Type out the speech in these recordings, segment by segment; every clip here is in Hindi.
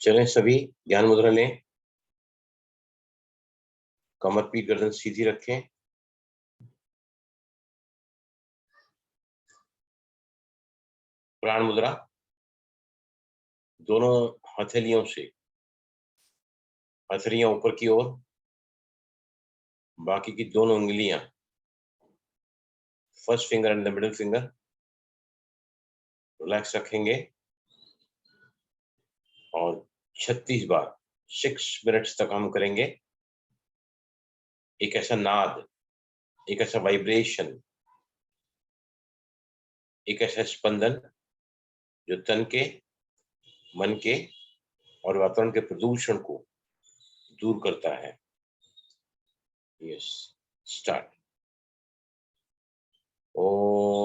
चलें सभी, ध्यान मुद्रा लें। कमर पीठ गर्दन सीधी रखें। प्राण मुद्रा। दोनों हथेलियों से हथेलियां ऊपर की ओर, बाकी की दोनों उंगलियां, first finger and the middle finger relax रखेंगे और 36 बार 6 मिनट्स तक हम करेंगे। एक ऐसा नाद, एक ऐसा वाइब्रेशन, एक ऐसा स्पंदन जो तन के, मन के और वातावरण के प्रदूषण को दूर करता है। Yes, start. Oh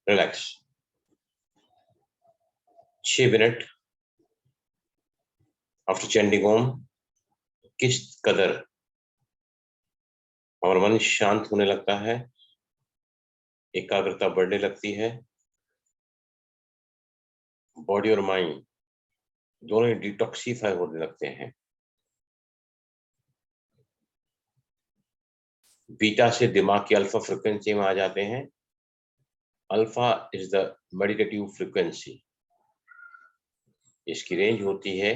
relax. 6 minute after chanting Om किस कदर हमारा मन शांत होने लगता है, एकाग्रता बढ़ने लगती है, बॉडी और माइंड दोनों ही डिटॉक्सिफाई होने लगते हैं। बीटा से दिमाग की अल्फा फ्रिक्वेंसी में आ जाते हैं। Alpha is the meditative frequency. इसकी रेंज होती है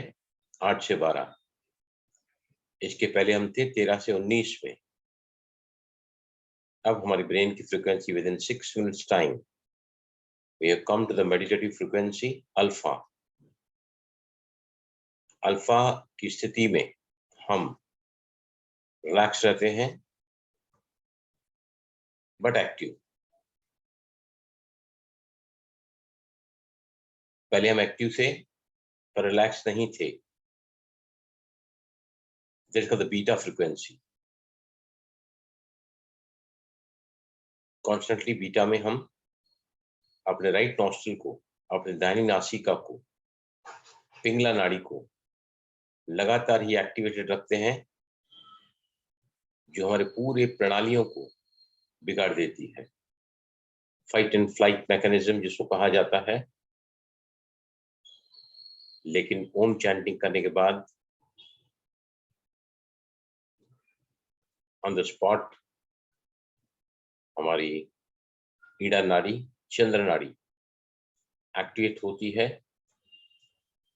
8 से 12। इसके पहले हम थे 13 से 19 में। अब हमारी ब्रेन की frequency within 6 minutes time we have come to the meditative frequency alpha. Alpha की स्थिति में हम रिलैक्स रहते हैं बट एक्टिव। पहले हम एक्टिव थे पर रिलैक्स नहीं थे। That's called the beta frequency. Constantly beta में हम अपने राइट नॉस्ट्रिल को, अपने दाहिनी नासिका को, पिंगला नाड़ी को लगातार ही एक्टिवेटेड रखते हैं, जो हमारे पूरे प्रणालियों को बिगाड़ देती है। फाइट एंड फ्लाइट मैकेनिज्म जिसको कहा जाता है। लेकिन ओम चैंटिंग करने के बाद ऑन द स्पॉट हमारी ईड़ा नाड़ी, चंद्र नाड़ी एक्टिवेट होती है,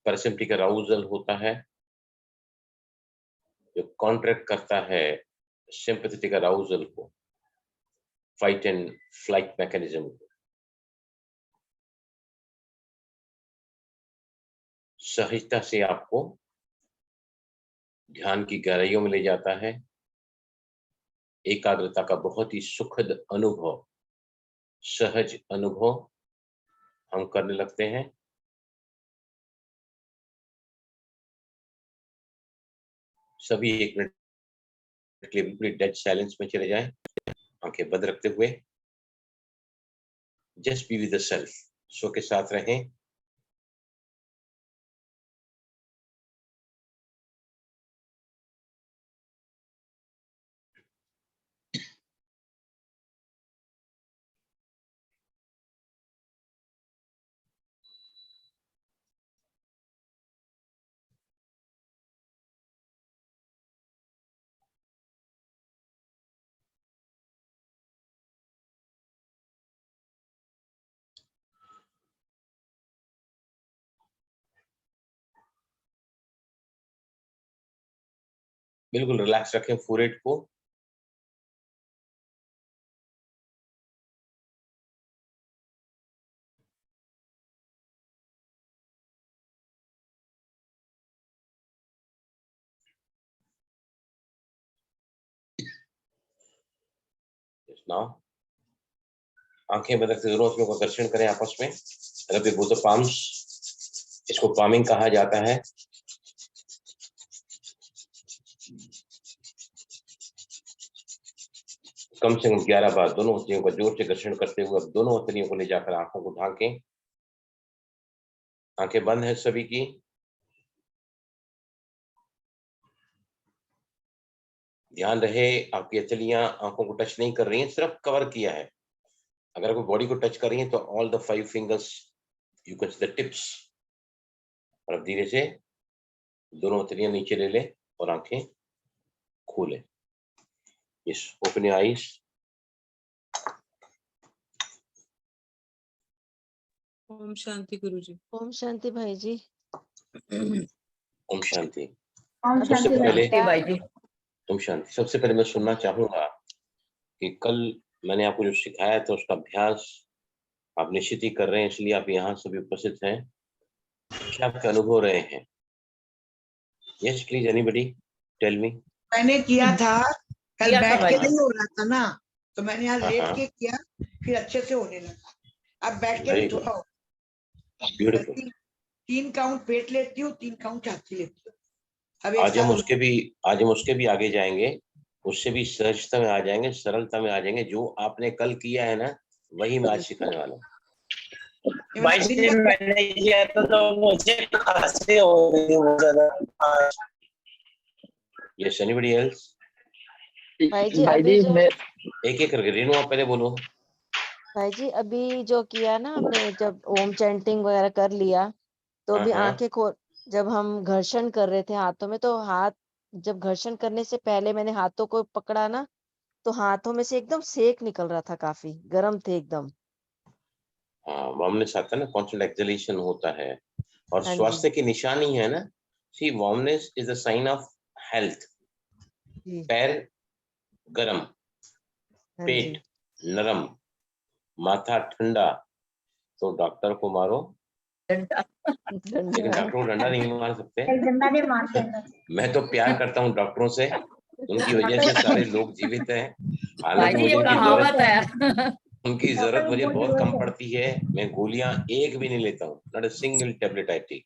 पैरासिम्पैथिक अराउजल होता है, जो कॉन्ट्रैक्ट करता है सिंपैथेटिक अराउजल को, फाइट एंड फ्लाइट मैकेनिज्म को। सहजता से आपको ध्यान की गहराइयों में ले जाता है। एकाग्रता का बहुत ही सुखद अनुभव, सहज अनुभव हम करने लगते हैं। सभी 1 मिनट के लिए बिल्कुल डेड साइलेंस में चले जाएं, आंखें बंद रखते हुए। Just be with the self, स्व के साथ रहें। बिल्कुल रिलैक्स रखें फोरहेड को। नाउ आंखें बंद रखते दोनों हाथों का घर्षण करें आपस में। रब बोथ पाम्स, इसको पामिंग कहा जाता है। कम से कम 11 बार दोनों हथेलियों का जोर से घर्षण करते हुए अब दोनों हथेलियों को ले जाकर आंखों को ढांकें। आंखें बंद है सभी की। ध्यान रहे आपकी हथेलियां आंखों को टच नहीं कर रही हैं, सिर्फ कवर किया है। अगर कोई बॉडी को टच कर रही है तो all the 5 fingers you can see the tips. और अब धीरे से दोनों हथेलियां नीचे ले लें और आंखें खोलें। Yes, open your eyes. Om Shanti Guruji. Om Shanti भाई जी। ओम शांति। ओम सबसे शांति पहले भाई जी। ओम शांति। सबसे पहले मैं सुनना चाहूंगा कि कल मैंने आपको जो सिखाया था उसका अभ्यास आप निश्चित ही कर रहे हैं, इसलिए आप यहाँ सभी उपस्थित हैं। क्या आपके अनुभव रहे हैं? Yes please, anybody tell me. मैंने किया था कल, किया था बैठ भाई के जी। नहीं हो रहा था ना, तो मैंने आज हाँ, लेट हाँ। के किया, फिर अच्छे से होने लगा। अब बैठ के Very भी good. थोड़ा ब्यूटीफुल। 3 काउंट पेट लेती हूँ, 3 काउंट छाती लेती हूँ। अब आज हम उसके भी आगे जाएंगे, उससे भी सहजता में आ जाएंगे, सरलता में आ जाएंगे। जो आपने कल किया है ना, वही मैं आज सिखाने वाला हूँ। भाई जी मैंने किया था तो मुझे खांसी हो रही है बहुत ज्यादा। Yes, anybody else? भाई जी अभी जो एक एक करके, रेनू आप पहले बोलो। भाई जी अभी जो किया ना हमने, जब ओम चैंटिंग वगैरह कर लिया तो अभी हाँ। आंखें खोल, जब हम घर्षण कर रहे थे हाथों में, तो हाथ, जब घर्षण करने से पहले मैंने हाथों को पकड़ा ना, तो हाथों में से एकदम सेक निकल रहा था, काफी गर्म थे एकदम। हाँ, वार्मनेस आता है ना, कॉन्स्टेंट एक्सहेलेशन होता है और हाँ जी। स्वास्थ्य की निशानी है ना। See warmness is a sign of health. जी। पैर गरम, हाँ पेट जी। नरम, माथा ठंडा, तो डॉक्टर को मारो। लेकिन डॉक्टर को डंडा नहीं मार सकते। डंडा नहीं मारते। मैं तो प्यार करता हूँ डॉक्टरों से, उनकी वजह से सारे लोग जीवित हैं। हालांकि मुझे उनकी जरूरत मुझे बहुत कम पड़ती है। मैं गोलियां एक भी नहीं लेता हूँ, not a single tablet I take.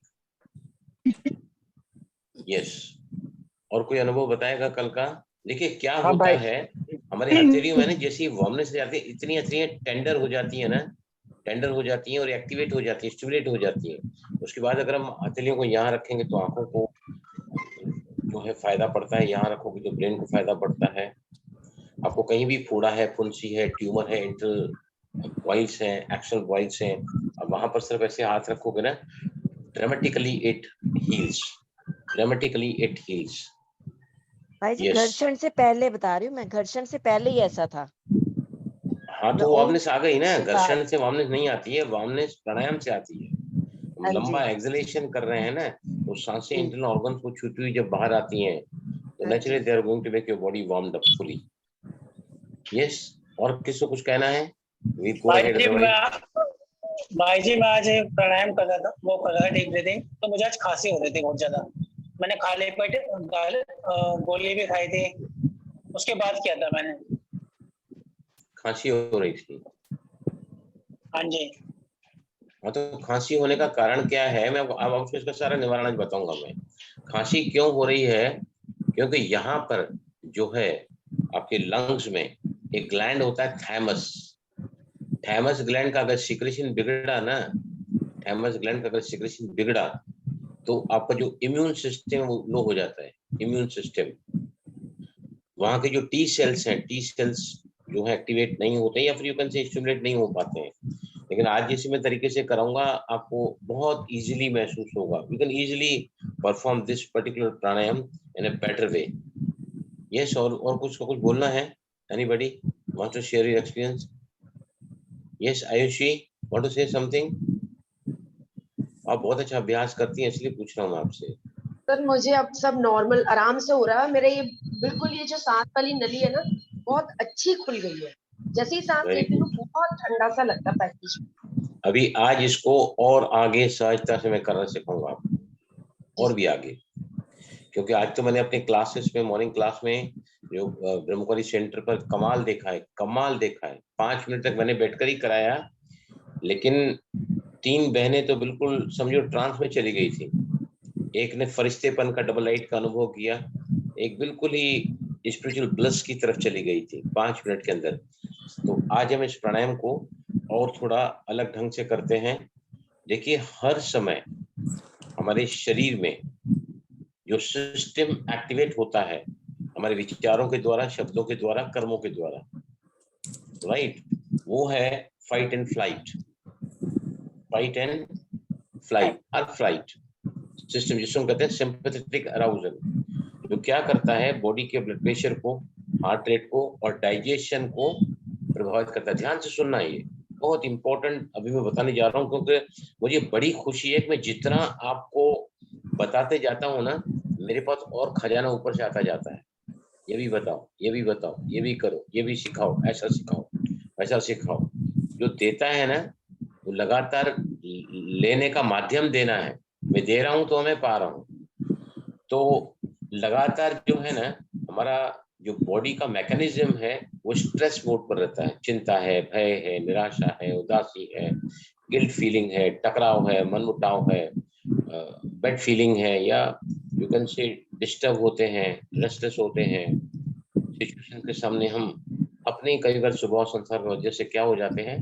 Yes. और कोई अनुभव बताएगा कल का? देखिए क्या होता है, हमारे हथेलियों में ना जैसी वार्मनेस जाती है, इतनी हथेलियां टेंडर हो जाती है ना, टेंडर हो जाती हैं और एक्टिवेट हो जाती है, स्टिमुलेट हो जाती है। उसके बाद अगर हम हथेलियों को यहाँ रखेंगे तो आंखों को जो है फायदा पड़ता है, यहाँ रखोगे तो ब्रेन को फायदा पड़ता है। आपको कहीं भी फोड़ा है, फुंसी है, ट्यूमर है, इंटर बॉइल्स हैं, एक्शन बॉइल्स हैं, अब वहां पर सिर्फ ऐसे हाथ रखोगे ना, dramatically it heels, dramatically it heels. भाई जी Yes. घर्षण से पहले बता रही हूँ मैं, घर्षण से पहले ही ऐसा था। हाँ तो वार्मनेस आ गई ना, के घर्षण से वार्मनेस नहीं आती है, वार्मनेस प्राणायाम से आती है। हम हाँ लंबा जी। एक्सलेशन कर रहे हैं ना, वो सांसें जी। इंटरनल ऑर्गन्स को छूती हुई जब बाहर आती हैं तो हाँ नेचुरली जी। They are going to make your body warmed up fully. Yes. और किसको कुछ कहना है? We go ahead otherwise. भाई जी मैं आज प्राणायाम कर रहा था, वो कर रहा था डीप ब्रीथिंग, तो मुझे आज खांसी हो रही थी बहुत ज्यादा। मैंने खाली पेट गोली भी खाई थी, उसके बाद किया था मैंने। खांसी हो रही थी? हाँ जी। हाँ तो खांसी होने का कारण क्या है, मैं अब आपको इसका सारा निवारण आज बताऊंगा। मैं खांसी क्यों हो रही है, क्योंकि यहाँ पर जो है आपके लंग्स में एक ग्लैंड होता है थैमस। थैमस ग्लैंड का अगर सिक्रेशन बिगड़ा ना, थैमस ग्लैंड का अगर सिक्रेशन बिगड़ा तो आपका जो इम्यून सिस्टम वो लो हो जाता है। इम्यून सिस्टम, वहां के जो टी सेल्स हैं, टी सेल्स जो है एक्टिवेट नहीं होते या फिर यू कैन से स्टिमुलेट नहीं हो पाते हैं। लेकिन आज जैसे मैं तरीके से कराऊंगा आपको बहुत इजीली महसूस होगा। You can easily perform this particular pranayama in a better way. Yes. और कुछ बोलना है? Anybody want to share your experience? Yes Ayushi, want to say something? आप बहुत अच्छा अभ्यास करती हैं इसलिए पूछ रहा हूँ आपसे। सर मुझे अब सब नॉर्मल आराम से हो रहा है। मेरे ये बिल्कुल, ये जो सांस वाली नली है ना, बहुत अच्छी खुल गई है। जैसे ही सांस वेरी लेती हूँ गुड। बहुत ठंडा सा लगता है पैकेज। अभी आज इसको और आगे सहजता से मैं करना सिखाऊंगा आपको, और भी आगे। क्योंकि आज तो मैंने अपने क्लासेस में, मॉर्निंग क्लास में जो ब्रह्मकुमारी सेंटर पर कमाल देखा है, कमाल देखा है। 5 मिनट तक मैंने बैठकर ही कराया, लेकिन 3 बहनें तो बिल्कुल समझो ट्रांस में चली गई थी। एक ने फरिश्तेपन का, डबल लाइट का अनुभव किया, एक बिल्कुल ही स्पिरिचुअल ब्लस की तरफ चली गई थी 5 मिनट के अंदर। तो आज हम इस प्राणायाम को और थोड़ा अलग ढंग से करते हैं। देखिए हर समय हमारे शरीर में जो सिस्टम एक्टिवेट होता है हमारे विचारों के द्वारा, शब्दों के द्वारा, कर्मों के द्वारा, राइट, वो है fight and flight. Fight and flight और फ्लाइट सिस्टम, जिसको हम कहते हैं सिंपैथेटिक अराउजल, जो क्या करता है बॉडी के ब्लड प्रेशर को, हार्ट रेट को और डाइजेशन को प्रभावित करता है। ध्यान से सुनना, ये बहुत इंपॉर्टेंट अभी मैं बताने जा रहा हूँ, क्योंकि मुझे बड़ी खुशी है कि मैं जितना आपको बताते जाता हूँ ना, मेरे पास और खजाना ऊपर से आता जाता है। ये भी बताओ, ये भी बताओ, ये भी करो, ये भी सिखाओ, ऐसा सिखाओ, ऐसा सिखाओ। जो देता है ना वो लगातार लेने का माध्यम देना है। मैं दे रहा हूँ तो मैं पा रहा हूँ। तो लगातार जो है ना हमारा जो बॉडी का मैकेनिज्म है वो स्ट्रेस मोड पर रहता है। चिंता है, भय है, निराशा है, उदासी है, गिल्ट फीलिंग है, टकराव है, मनमुटाव है, बैड फीलिंग है, या यू कैन से डिस्टर्ब होते हैं, रेस्टलेस होते हैं। सिचुएशन के सामने हम अपने कई बार स्वभाव संसार की वजह से क्या हो जाते हैं,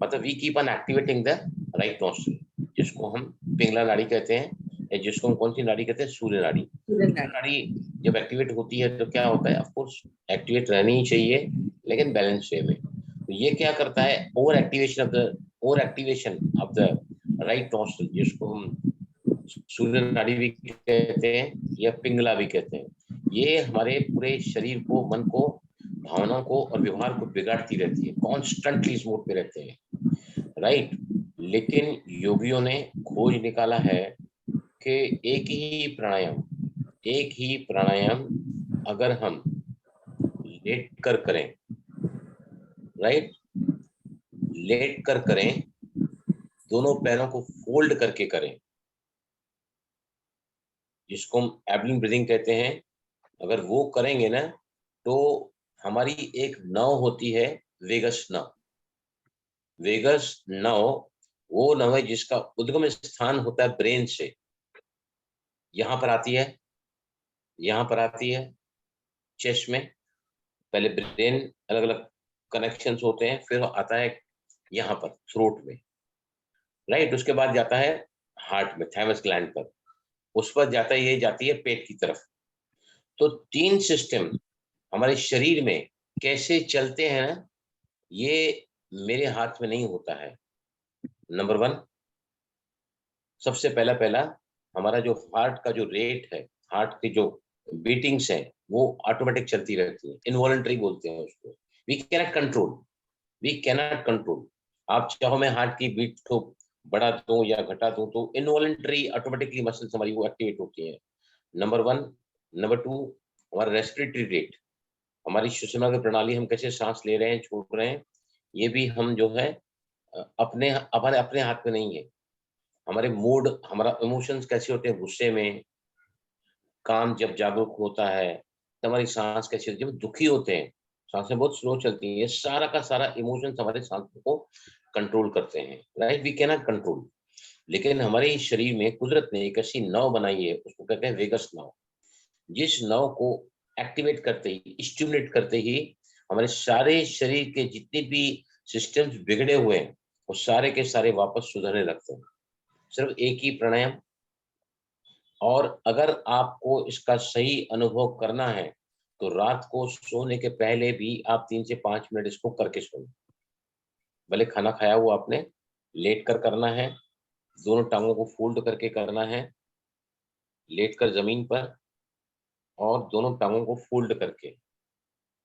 मतलब we keep on activating the right nostril, जिसको हम पिंगला नाड़ी कहते हैं, या जिसको हम कौन सी नाड़ी कहते हैं, सूर्य नाड़ी। सूर्य नाड़ी जब एक्टिवेट होती है तो क्या होता है, ऑफ कोर्स एक्टिवेट रहनी ही चाहिए, लेकिन बैलेंस वे में। तो ये क्या करता है, over activation of the right nostril, जिसको हम सूर्य नाड़ी भी कहते हैं या पिंगला भी कहते हैं, ये हमारे पूरे शरीर को, मन को, भावनाओं को और व्यवहार को बिगाड़ती रहती है, कॉन्स्टेंटली इस मोड पे रहते हैं, राइट। लेकिन योगियों ने खोज निकाला है कि एक ही प्राणायाम अगर हम लेट कर करें, राइट, लेट कर करें, दोनों पैरों को फोल्ड करके करें, जिसको हम एबलिंग ब्रीदिंग कहते हैं, अगर वो करेंगे ना तो हमारी एक नव होती है, वेगस नव। वेगस नव वो नव है जिसका उद्गम स्थान होता है ब्रेन से, यहां पर आती है, यहां पर आती है चेस्ट में, पहले ब्रेन अलग अलग कनेक्शंस होते हैं, फिर आता है यहाँ पर थ्रोट में, राइट। उसके बाद जाता है हार्ट में, थाइमस ग्लैंड पर, उस पर जाता है, ये जाती है पेट की तरफ। तो 3 सिस्टम हमारे शरीर में कैसे चलते हैं ना, ये मेरे हाथ में नहीं होता है। नंबर 1, सबसे पहला हमारा जो हार्ट का जो रेट है, हार्ट की जो बीटिंग्स हैं, वो ऑटोमेटिक चलती रहती है, इनवॉलंटरी बोलते हैं उसको। We cannot control. आप चाहो मैं हार्ट की बीट को बढ़ा दूं या घटा दूं, तो इनवॉलंटरी ऑटोमेटिकली मसल्स हमारी वो एक्टिवेट होती है। नंबर 1। नंबर 2, हमारा रेस्पिरेटरी रेट, हमारी श्वसन की प्रणाली, हम कैसे सांस ले रहे हैं, छोड़ रहे हैं, ये भी हम जो है अपने हाथ में नहीं है। हमारे मूड, हमारा इमोशंस कैसे होते हैं, गुस्से में, काम जब जागरूक होता है, तो हमारी सांस कैसे होती है, जब दुखी होते हैं सांसें बहुत स्लो चलती हैं, ये सारा का सारा इमोशंस हमारे सांसों को कंट्रोल करते हैं, right. We can not control. लेकिन हमारे शरीर में कुदरत ने एक ऐसी नव बनाई है, उसको कहते हैं वेगस नव। जिस नव को एक्टिवेट करते ही, स्टिमुलेट करते ही, हमारे सारे शरीर के जितने भी सिस्टम्स बिगड़े हुए हैं, वो सारे के सारे वापस सुधरने लगते हैं, सिर्फ एक ही प्राणायाम। और अगर आपको इसका सही अनुभव करना है तो रात को सोने के पहले भी आप 3 से 5 मिनट इसको करके सोएं। भले खाना खाया हुआ आपने, लेट कर करना है, दोनों टांगों को फोल्ड करके करना है, लेट कर जमीन पर और दोनों टांगों को फोल्ड करके,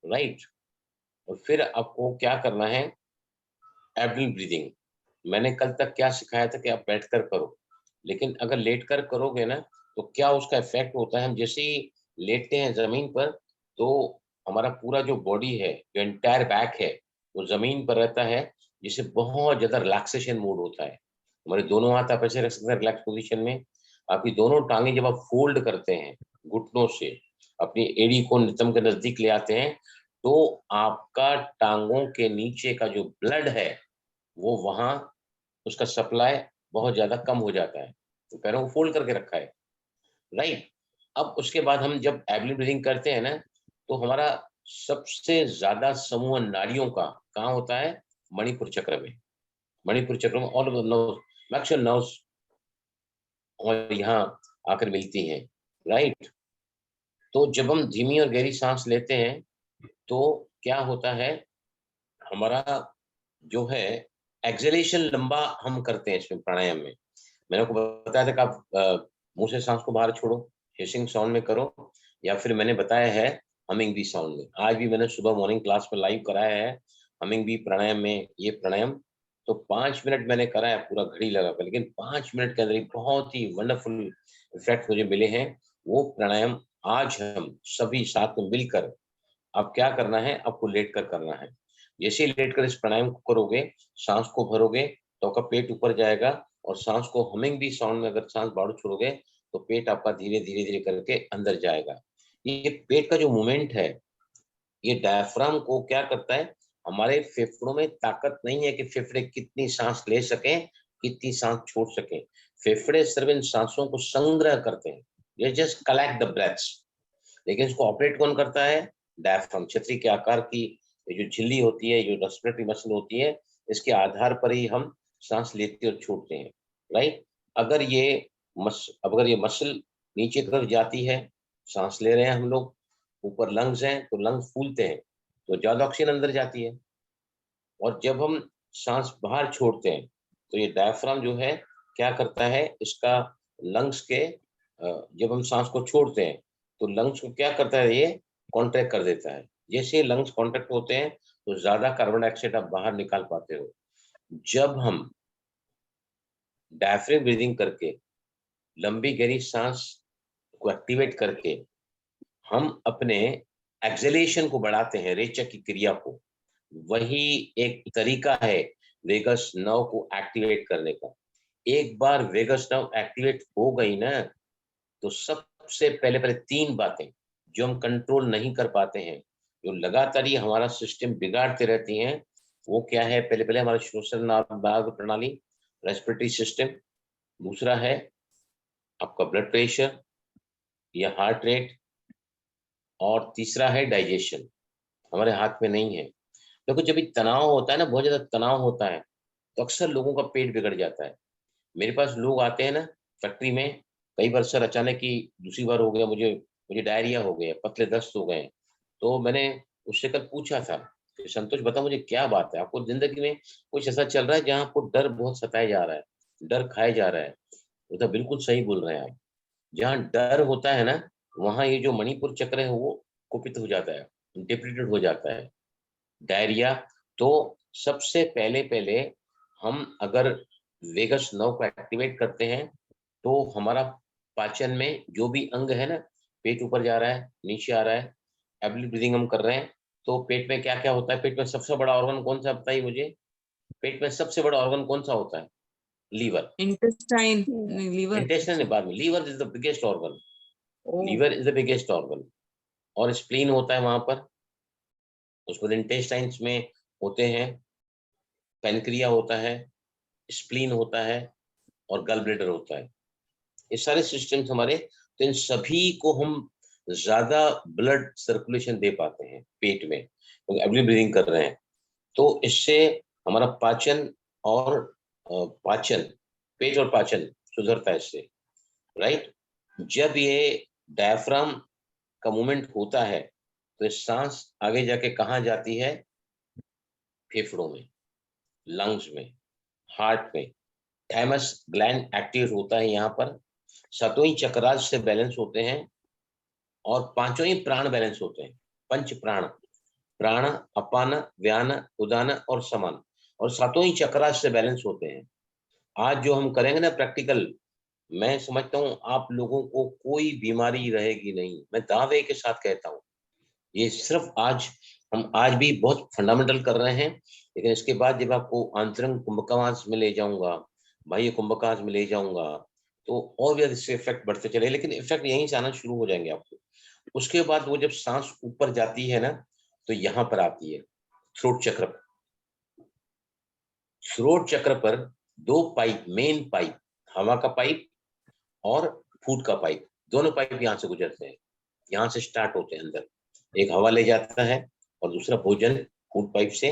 राइट। और फिर आपको क्या करना है, एब्डोमिनल ब्रीदिंग। मैंने कल तक क्या सिखाया था कि आप बैठकर करो, लेकिन अगर लेट कर करोगे ना तो क्या उसका इफेक्ट होता है, हम जैसे ही लेटते हैं जमीन पर तो हमारा पूरा जो बॉडी है, जो एंटायर बैक है, वो जमीन पर रहता है, जिससे बहुत ज्यादा रिलैक्सेशन मूड होता है। हमारे दोनों हाथ आप ऐसे रख सकते हैं रिलैक्स पोजीशन में, आपकी दोनों टांगे जब आप फोल्ड करते हैं घुटनों से, अपनी एड़ी को नितंब के नजदीक ले आते हैं, तो आपका टांगों के नीचे का जो ब्लड है वो वहां, उसका सप्लाई बहुत ज्यादा कम हो जाता है। तो पैरों को फोल्ड करके रखा है, राइट। अब उसके बाद हम जब एब्डोमिनल ब्रीदिंग करते हैं ना, तो हमारा सबसे ज्यादा समूह नाड़ियों का कहाँ होता है, मणिपुर चक्र में। मणिपुर चक्र में ऑल मैक्सिमम नर्व्स और यहाँ आकर मिलती हैं, राइट। तो जब हम धीमी और गहरी सांस लेते हैं तो क्या होता है, हमारा जो है एक्सहेलेशन लंबा हम करते हैं इसमें प्राणायाम में। मैंने आपको बताया था कि आप मुंह से सांस को बाहर छोड़ो, हिसिंग साउंड में करो, या फिर मैंने बताया है हमिंग बी साउंड में। आज भी मैंने सुबह मॉर्निंग क्लास में लाइव कराया है हमिंग बी प्राणायाम में, ये प्राणायाम। तो 5 मिनट मैंने कराया, पूरा घड़ी लगाकर, लेकिन 5 मिनट के अंदर ही बहुत ही वंडरफुल इफेक्ट मुझे मिले हैं। वो प्राणायाम आज हम सभी साथ में मिलकर, अब क्या करना है, आपको लेट कर करना है। जैसे ही लेट कर इस प्राणायाम को करोगे, सांस को भरोगे तो आपका पेट ऊपर जाएगा, और सांस को हमिंग भी साउंड में अगर सांस बाहर छोड़ोगे तो पेट आपका धीरे धीरे धीरे करके अंदर जाएगा। ये पेट का जो मूवमेंट है, ये डायफ्राम को क्या करता है, हमारे फेफड़ों में ताकत नहीं है कि फेफड़े कितनी सांस ले सकें, कितनी सांस छोड़ सकें। फेफड़े सिर्फ इन सांसों को संग्रह करते हैं, ये जस्ट कलेक्ट द ब्रेथ्स। लेकिन इसको ऑपरेट कौन करता है, डायफ्राम, छतरी के आकार की ये जो झिल्ली होती है, जो रेस्पिरेटरी मसल होती है, इसके आधार पर ही हम सांस लेते और छोड़ते हैं, राइट। अगर ये मसल नीचे की तरफ जाती है सांस ले रहे हैं हम लोग, ऊपर लंग्स हैं तो लंग्स फूलते हैं तो ज्यादा ऑक्सीजन अंदर जाती है, और जब हम सांस बाहर छोड़ते हैं तो ये डायफ्राम जो है क्या करता है, इसका लंग्स के जब हम सांस को छोड़ते हैं तो लंग्स को क्या करता है, ये कॉन्ट्रैक्ट कर देता है। जैसे लंग्स कॉन्ट्रैक्ट होते हैं तो ज्यादा कार्बन डाइऑक्साइड आप बाहर निकाल पाते हो। जब हम डायफ्रेम ब्रीदिंग करके लंबी गहरी सांस को एक्टिवेट करके हम अपने एक्सेलेशन को बढ़ाते हैं, रेचक की क्रिया को, वही एक तरीका है वेगस नर्व को एक्टिवेट करने का। एक बार वेगस नर्व एक्टिवेट हो गई ना, तो सबसे पहले 3 बातें जो हम कंट्रोल नहीं कर पाते हैं, जो लगातार ही हमारा सिस्टम बिगाड़ते रहती हैं, वो क्या है, पहले हमारा श्वसन नाड़ प्रणाली, रेस्पिरेटरी सिस्टम, दूसरा है आपका ब्लड प्रेशर या हार्ट रेट, और तीसरा है डाइजेशन। हमारे हाथ में नहीं है। देखो जब भी तनाव होता है ना, बहुत ज्यादा तनाव होता है तो अक्सर लोगों का पेट बिगड़ जाता है। मेरे पास लोग आते हैं ना फैक्ट्री में, कई बार सर अचानक ही दूसरी बार हो गया, मुझे डायरिया हो गया, पतले दस्त हो गए। तो मैंने उससे कल पूछा था कि संतोष बता मुझे क्या बात है, आपको जिंदगी में कुछ ऐसा चल रहा है जहाँ आपको डर बहुत सताया जा रहा है, डर खाया जा रहा है? वो तो बिल्कुल सही बोल रहे हैं आप। जहाँ डर होता है ना, वहाँ ये जो मणिपुर चक्र है वो कुपित हो जाता है, डिप्लीटेड हो जाता है। डायरिया, तो सबसे पहले हम अगर वेगस नर्व को एक्टिवेट करते हैं तो हमारा पाचन में जो भी अंग है ना, पेट ऊपर जा रहा है, नीचे आ रहा है, एब्डोमिनल ब्रीदिंग हम कर रहे हैं, तो पेट में क्या क्या होता है? पेट में सबसे बड़ा ऑर्गन कौन सा, बताइए मुझे। पेट में सबसे बड़ा ऑर्गन कौन सा होता है? लीवर। इंटेस्टाइन, नहीं लीवर। इंटेस्टाइन है बाद में, liver is the biggest organ. Oh, liver is the biggest organ. और स्प्लीन होता है वहां पर, उसमें इंटेस्टाइन्स में होते हैं, पैनक्रिया होता है, स्प्लीन होता है और गल ब्लैडर होता है। ये सारे सिस्टम्स हमारे, तो इन सभी को हम ज्यादा ब्लड सर्कुलेशन दे पाते हैं पेट में, तो एब्डोमिनल ब्रीदिंग कर रहे हैं, तो इससे हमारा पाचन और पाचन, पेट और पाचन सुधरता है इससे, राइट। जब ये डायफ्राम का मूवमेंट होता है तो सांस आगे जाके कहाँ जाती है? फेफड़ों में, लंग्स में, हार्ट में। थाइमस ग्लैंड एक्टिव होता है यहाँ पर, 7वें चक्रास से बैलेंस होते हैं और 5वें ही प्राण बैलेंस होते हैं। पंच प्राण, प्राण, अपान, व्यान, उदान और समान, और 7वें ही चक्रास से बैलेंस होते हैं। आज जो हम करेंगे ना प्रैक्टिकल, मैं समझता हूँ आप लोगों को कोई बीमारी रहेगी नहीं, मैं दावे के साथ कहता हूँ। ये सिर्फ आज, हम आज भी बहुत फंडामेंटल कर रहे हैं, लेकिन इसके बाद जब आपको आंतरिक कुंभकावास में ले जाऊंगा, बाह्य कुंभकावास में ले जाऊंगा, तो और भी इससे इफेक्ट बढ़ते चले, लेकिन इफेक्ट यहीं से आना शुरू हो जाएंगे आपको। उसके बाद वो जब सांस ऊपर जाती है ना, तो यहाँ पर आती है थ्रोट चक्र पर। थ्रोट चक्र पर 2 पाइप, मेन पाइप, हवा का पाइप और फूड का पाइप, दोनों पाइप यहाँ से गुजरते हैं, यहाँ से स्टार्ट होते हैं अंदर। एक हवा ले जाता है और दूसरा भोजन फूड पाइप से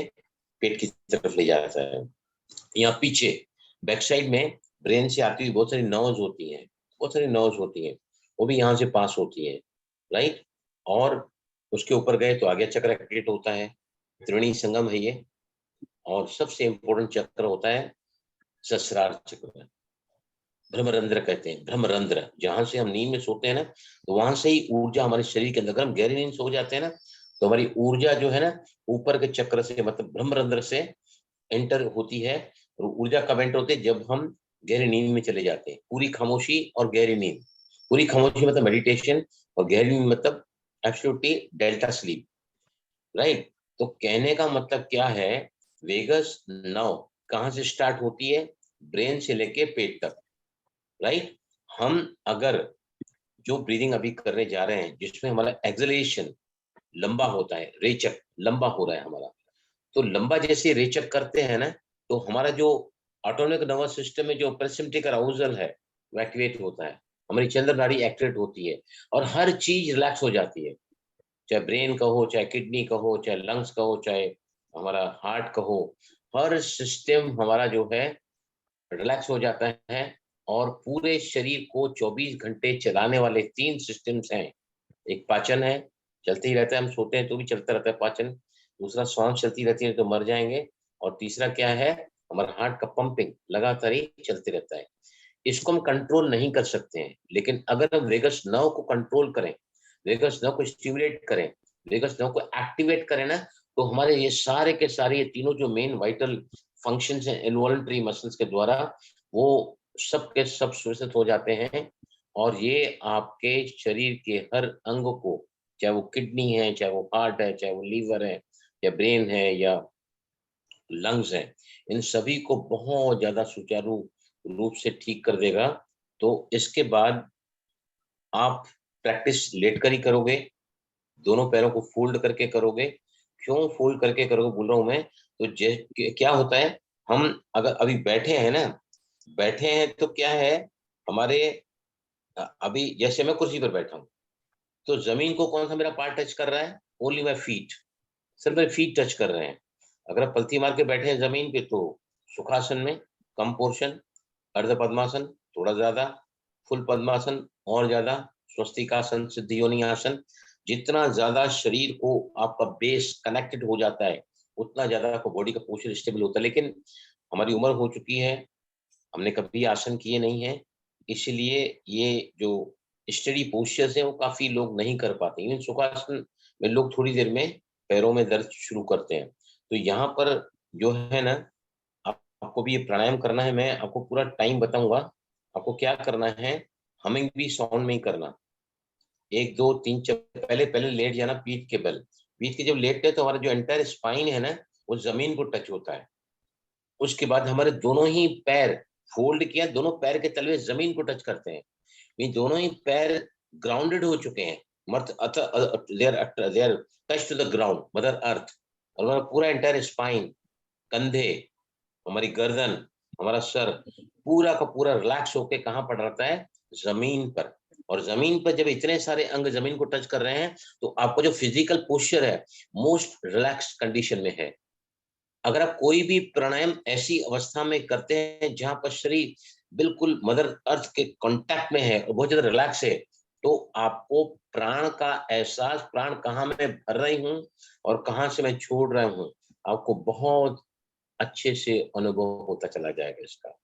पेट की तरफ ले जाता है। यहाँ पीछे बैक साइड में ब्रेन से आती हुई बहुत सारी नर्व्स होती हैं, बहुत सारी नर्व्स होती हैं, वो भी यहाँ से पास होती है, राइट। और उसके ऊपर गए तो आगे चक्र एक्टिवेट होता है, त्रिवेणी संगम है ये। और सबसे इंपॉर्टेंट चक्र होता है सहस्रार चक्र, भ्रमरंध्र कहते हैं, भ्रमरंध्र। जहां से हम नींद में सोते हैं ना, तो वहां से ही ऊर्जा हमारे शरीर के अंदर, अगर हम गहरी नींद सो जाते हैं ना, तो हमारी ऊर्जा जो है ना ऊपर के चक्र से, मतलब भ्रमरंध्र से एंटर होती है। और ऊर्जा कब एंटर होती है? जब हम गहरी नींद में चले जाते हैं। पूरी खामोशी और गहरी नींद, पूरी खामोशी मतलब मेडिटेशन, और गहरी नींद मतलब एब्सोल्युटली डेल्टा स्लीप, राइट। तो कहने का मतलब क्या है, वेगस नर्व कहाँ से स्टार्ट होती है? ब्रेन से लेके पेट तक, राइट। हम अगर जो ब्रीदिंग अभी करने जा रहे हैं, जिसमें हमारा एक्सेलरेशन लंबा होता है, रेचक लंबा हो रहा है हमारा, तो लंबा जैसे रेचक करते हैं ना, तो हमारा जो ऑटोनोमिक नर्वस सिस्टम में जो पैरासिम्पैथिक अराउजल है वो एक्टिवेट होता है, हमारी चंद्र नाड़ी एक्टिवेट होती है, और हर चीज रिलैक्स हो जाती है। चाहे ब्रेन का हो, चाहे किडनी का हो, चाहे लंग्स का हो, चाहे हमारा हार्ट का हो, हर सिस्टम हमारा जो है रिलैक्स हो जाता है। और पूरे शरीर को 24 घंटे चलाने वाले 3 सिस्टम्स हैं, एक पाचन है, चलते ही रहता है, हम सोते हैं तो भी चलता रहता है पाचन। दूसरा सांस चलती रहती है तो मर जाएंगे। और तीसरा क्या है, हमारा हार्ट का पंपिंग लगातार ही चलते रहता है। इसको हम कंट्रोल नहीं कर सकते हैं, लेकिन अगर हम वेगस नर्व को कंट्रोल करें, वेगस नर्व को स्टिमुलेट करें, वेगस नर्व को एक्टिवेट करें ना, तो हमारे ये सारे के सारे ये तीनों जो मेन वाइटल फंक्शंस हैं इनवॉल्यूंटरी मसल्स के द्वारा, वो सब के सब सुरक्षित हो जाते हैं। और ये आपके शरीर के हर अंग को, चाहे वो किडनी है, चाहे वो हार्ट है, चाहे वो लीवर है, या ब्रेन है, या लंग्स है, इन सभी को बहुत ज्यादा सुचारू रूप से ठीक कर देगा। तो इसके बाद आप प्रैक्टिस लेट कर ही करोगे, दोनों पैरों को फोल्ड करके करोगे। क्यों फोल्ड करके करोगे बोल रहा हूं मैं, तो क्या होता है, हम अगर अभी बैठे हैं ना, बैठे हैं तो क्या है हमारे, अभी जैसे मैं कुर्सी पर बैठा हूं, तो जमीन को कौन सा मेरा पार्ट टच कर रहा है, ओनली माई फीट, सिर्फ मेरे फीट टच कर रहे हैं। अगर आप पलथी मार के बैठे हैं जमीन पे तो सुखासन में कम पोर्शन, अर्ध पद्मासन थोड़ा ज्यादा, फुल पद्मासन और ज्यादा, स्वस्तिकासन, सिद्ध योनि आसन, जितना ज्यादा शरीर को आपका बेस कनेक्टेड हो जाता है उतना ज्यादा आपको बॉडी का पोस्चर स्टेबल होता है। लेकिन हमारी उम्र हो चुकी है, हमने कभी आसन किए नहीं है, इसलिए ये जो स्टडी पोस्चर्स है वो काफी लोग नहीं कर पाते। इवन सुखासन में लोग थोड़ी देर में पैरों में दर्द शुरू करते हैं। तो यहाँ पर जो है ना, आपको भी ये प्राणायाम करना है, मैं आपको पूरा टाइम बताऊंगा। आपको क्या करना है, हमिंग भी साउंड में ही करना, 1 2 3 पहले पहले लेट जाना पीठ के बल। पीठ के जब लेटते हैं तो हमारा जो एंटायर स्पाइन है ना, वो जमीन को टच होता है। उसके बाद हमारे दोनों ही पैर फोल्ड किया, दोनों पैर के तलवे जमीन को टच करते हैं, ये दोनों ही पैर ग्राउंडेड हो चुके हैं, their touch to the ground, mother earth. और हमारा पूरा एंटायर स्पाइन, कंधे, हमारी गर्दन, हमारा सर पूरा का पूरा रिलैक्स होके कहाँ पर रहता है, जमीन पर। और जमीन पर जब इतने सारे अंग जमीन को टच कर रहे हैं तो आपका जो फिजिकल पोस्चर है मोस्ट रिलैक्स कंडीशन में है। अगर आप कोई भी प्राणायाम ऐसी अवस्था में करते हैं जहां पर शरीर बिल्कुल मदर अर्थ के कांटेक्ट में है और बहुत ज्यादा रिलैक्स है, तो आपको प्राण का एहसास, प्राण कहाँ मैं भर रही हूँ और कहाँ से मैं छोड़ रहा हूँ, आपको बहुत अच्छे से अनुभव होता चला जाएगा इसका।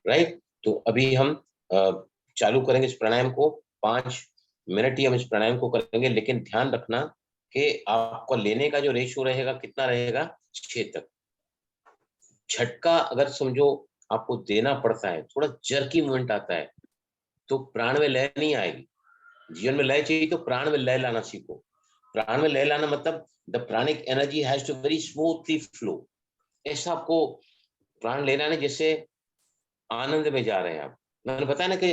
राइट, तो अभी हम चालू करेंगे इस प्राणायाम को, 5 मिनट ही हम इस प्राणायाम को करेंगे। लेकिन ध्यान रखना कि आपको लेने का जो रेशियो रहेगा कितना रहेगा, 6 तक। झटका अगर समझो आपको देना पड़ता है, थोड़ा जर्की मूवमेंट आता है, तो प्राण में लय नहीं आएगी। जीवन में लय चाहिए तो प्राण में लय लाना सीखो। प्राण में लय लाना मतलब the pranic energy has to very smoothly flow. ऐसा आपको प्राण लेना है जैसे आनंद में जा रहे हैं आप। मैंने बताया ना कि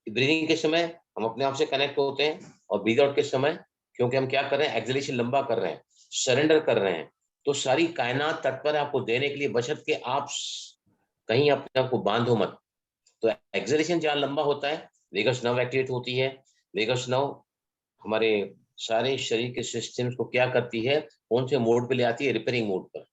ब्रीदिंग के समय हम अपने आप से कनेक्ट होते हैं, और ब्रीद आउट के समय क्योंकि हम क्या कर रहे हैं, एक्सहेलेशन लंबा कर रहे हैं, सरेंडर कर रहे हैं, तो सारी कायनात तत्पर है आपको देने के लिए, बशर्ते कि आप कहीं अपने आप को बांधो मत। तो एक्सहेलेशन जहाँ लंबा होता है, वेगस नर्व एक्टिवेट होती है। वेगस नर्व हमारे सारे शरीर के सिस्टम्स को क्या करती है, कौन से मोड पे ले आती है, रिपेयरिंग मोड पर।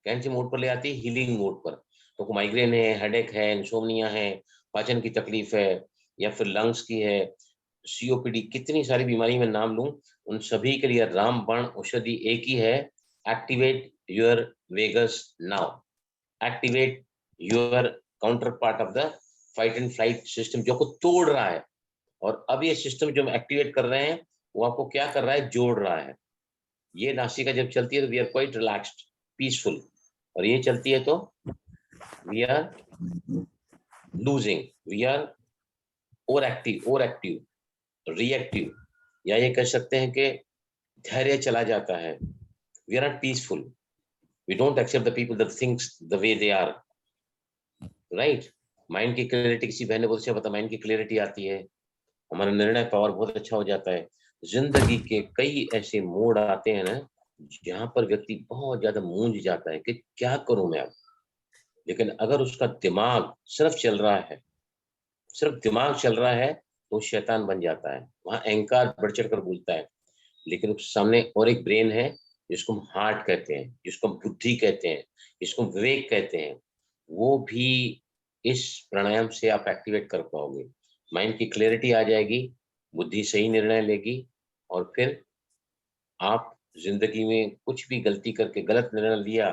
कौन से मोड पर ले आती है, हीलिंग मोड पर। तो माइग्रेन है, हेडेक है, इंसोम्निया है, पाचन की तकलीफ है, या फिर लंग्स की है, सीओपीडी, कितनी सारी बीमारी में नाम लूं, उन सभी के लिए रामबाण औषधि एक ही है, activate your vagus now, activate your counter part of the fight and flight system जो को तोड़ रहा है। और अब ये सिस्टम जो हम एक्टिवेट कर रहे हैं वो आपको क्या कर रहा है, जोड़ रहा है। ये नासिका जब चलती है तो we are quite relaxed, peaceful, और ये चलती है तो we are losing, we are over active, reactive, या ये कह सकते हैं कि धैर्य चला जाता है। We are not peaceful, we don't accept the people that thinks the way they are. Right, mind की क्लैरिटी, किसी बहन ने बहुत अच्छा बताया, माइंड की क्लैरिटी आती है, हमारा निर्णय पावर बहुत अच्छा हो जाता है। जिंदगी के कई ऐसे मोड़ आते हैं ना जहां पर व्यक्ति बहुत ज्यादा मूंझ जाता है कि क्या करूं मैं अब। लेकिन अगर उसका दिमाग सिर्फ चल रहा है, सिर्फ दिमाग चल रहा है, तो शैतान बन जाता है, वहां अहंकार बढ़ चढ़ कर बोलता है। लेकिन उसके सामने और एक ब्रेन है जिसको हम हार्ट कहते हैं, जिसको हम बुद्धि कहते हैं, जिसको हम विवेक कहते हैं, वो भी इस प्राणायाम से आप एक्टिवेट कर पाओगे। माइंड की क्लैरिटी आ जाएगी, बुद्धि सही निर्णय लेगी, और फिर आप जिंदगी में कुछ भी गलती करके गलत निर्णय लिया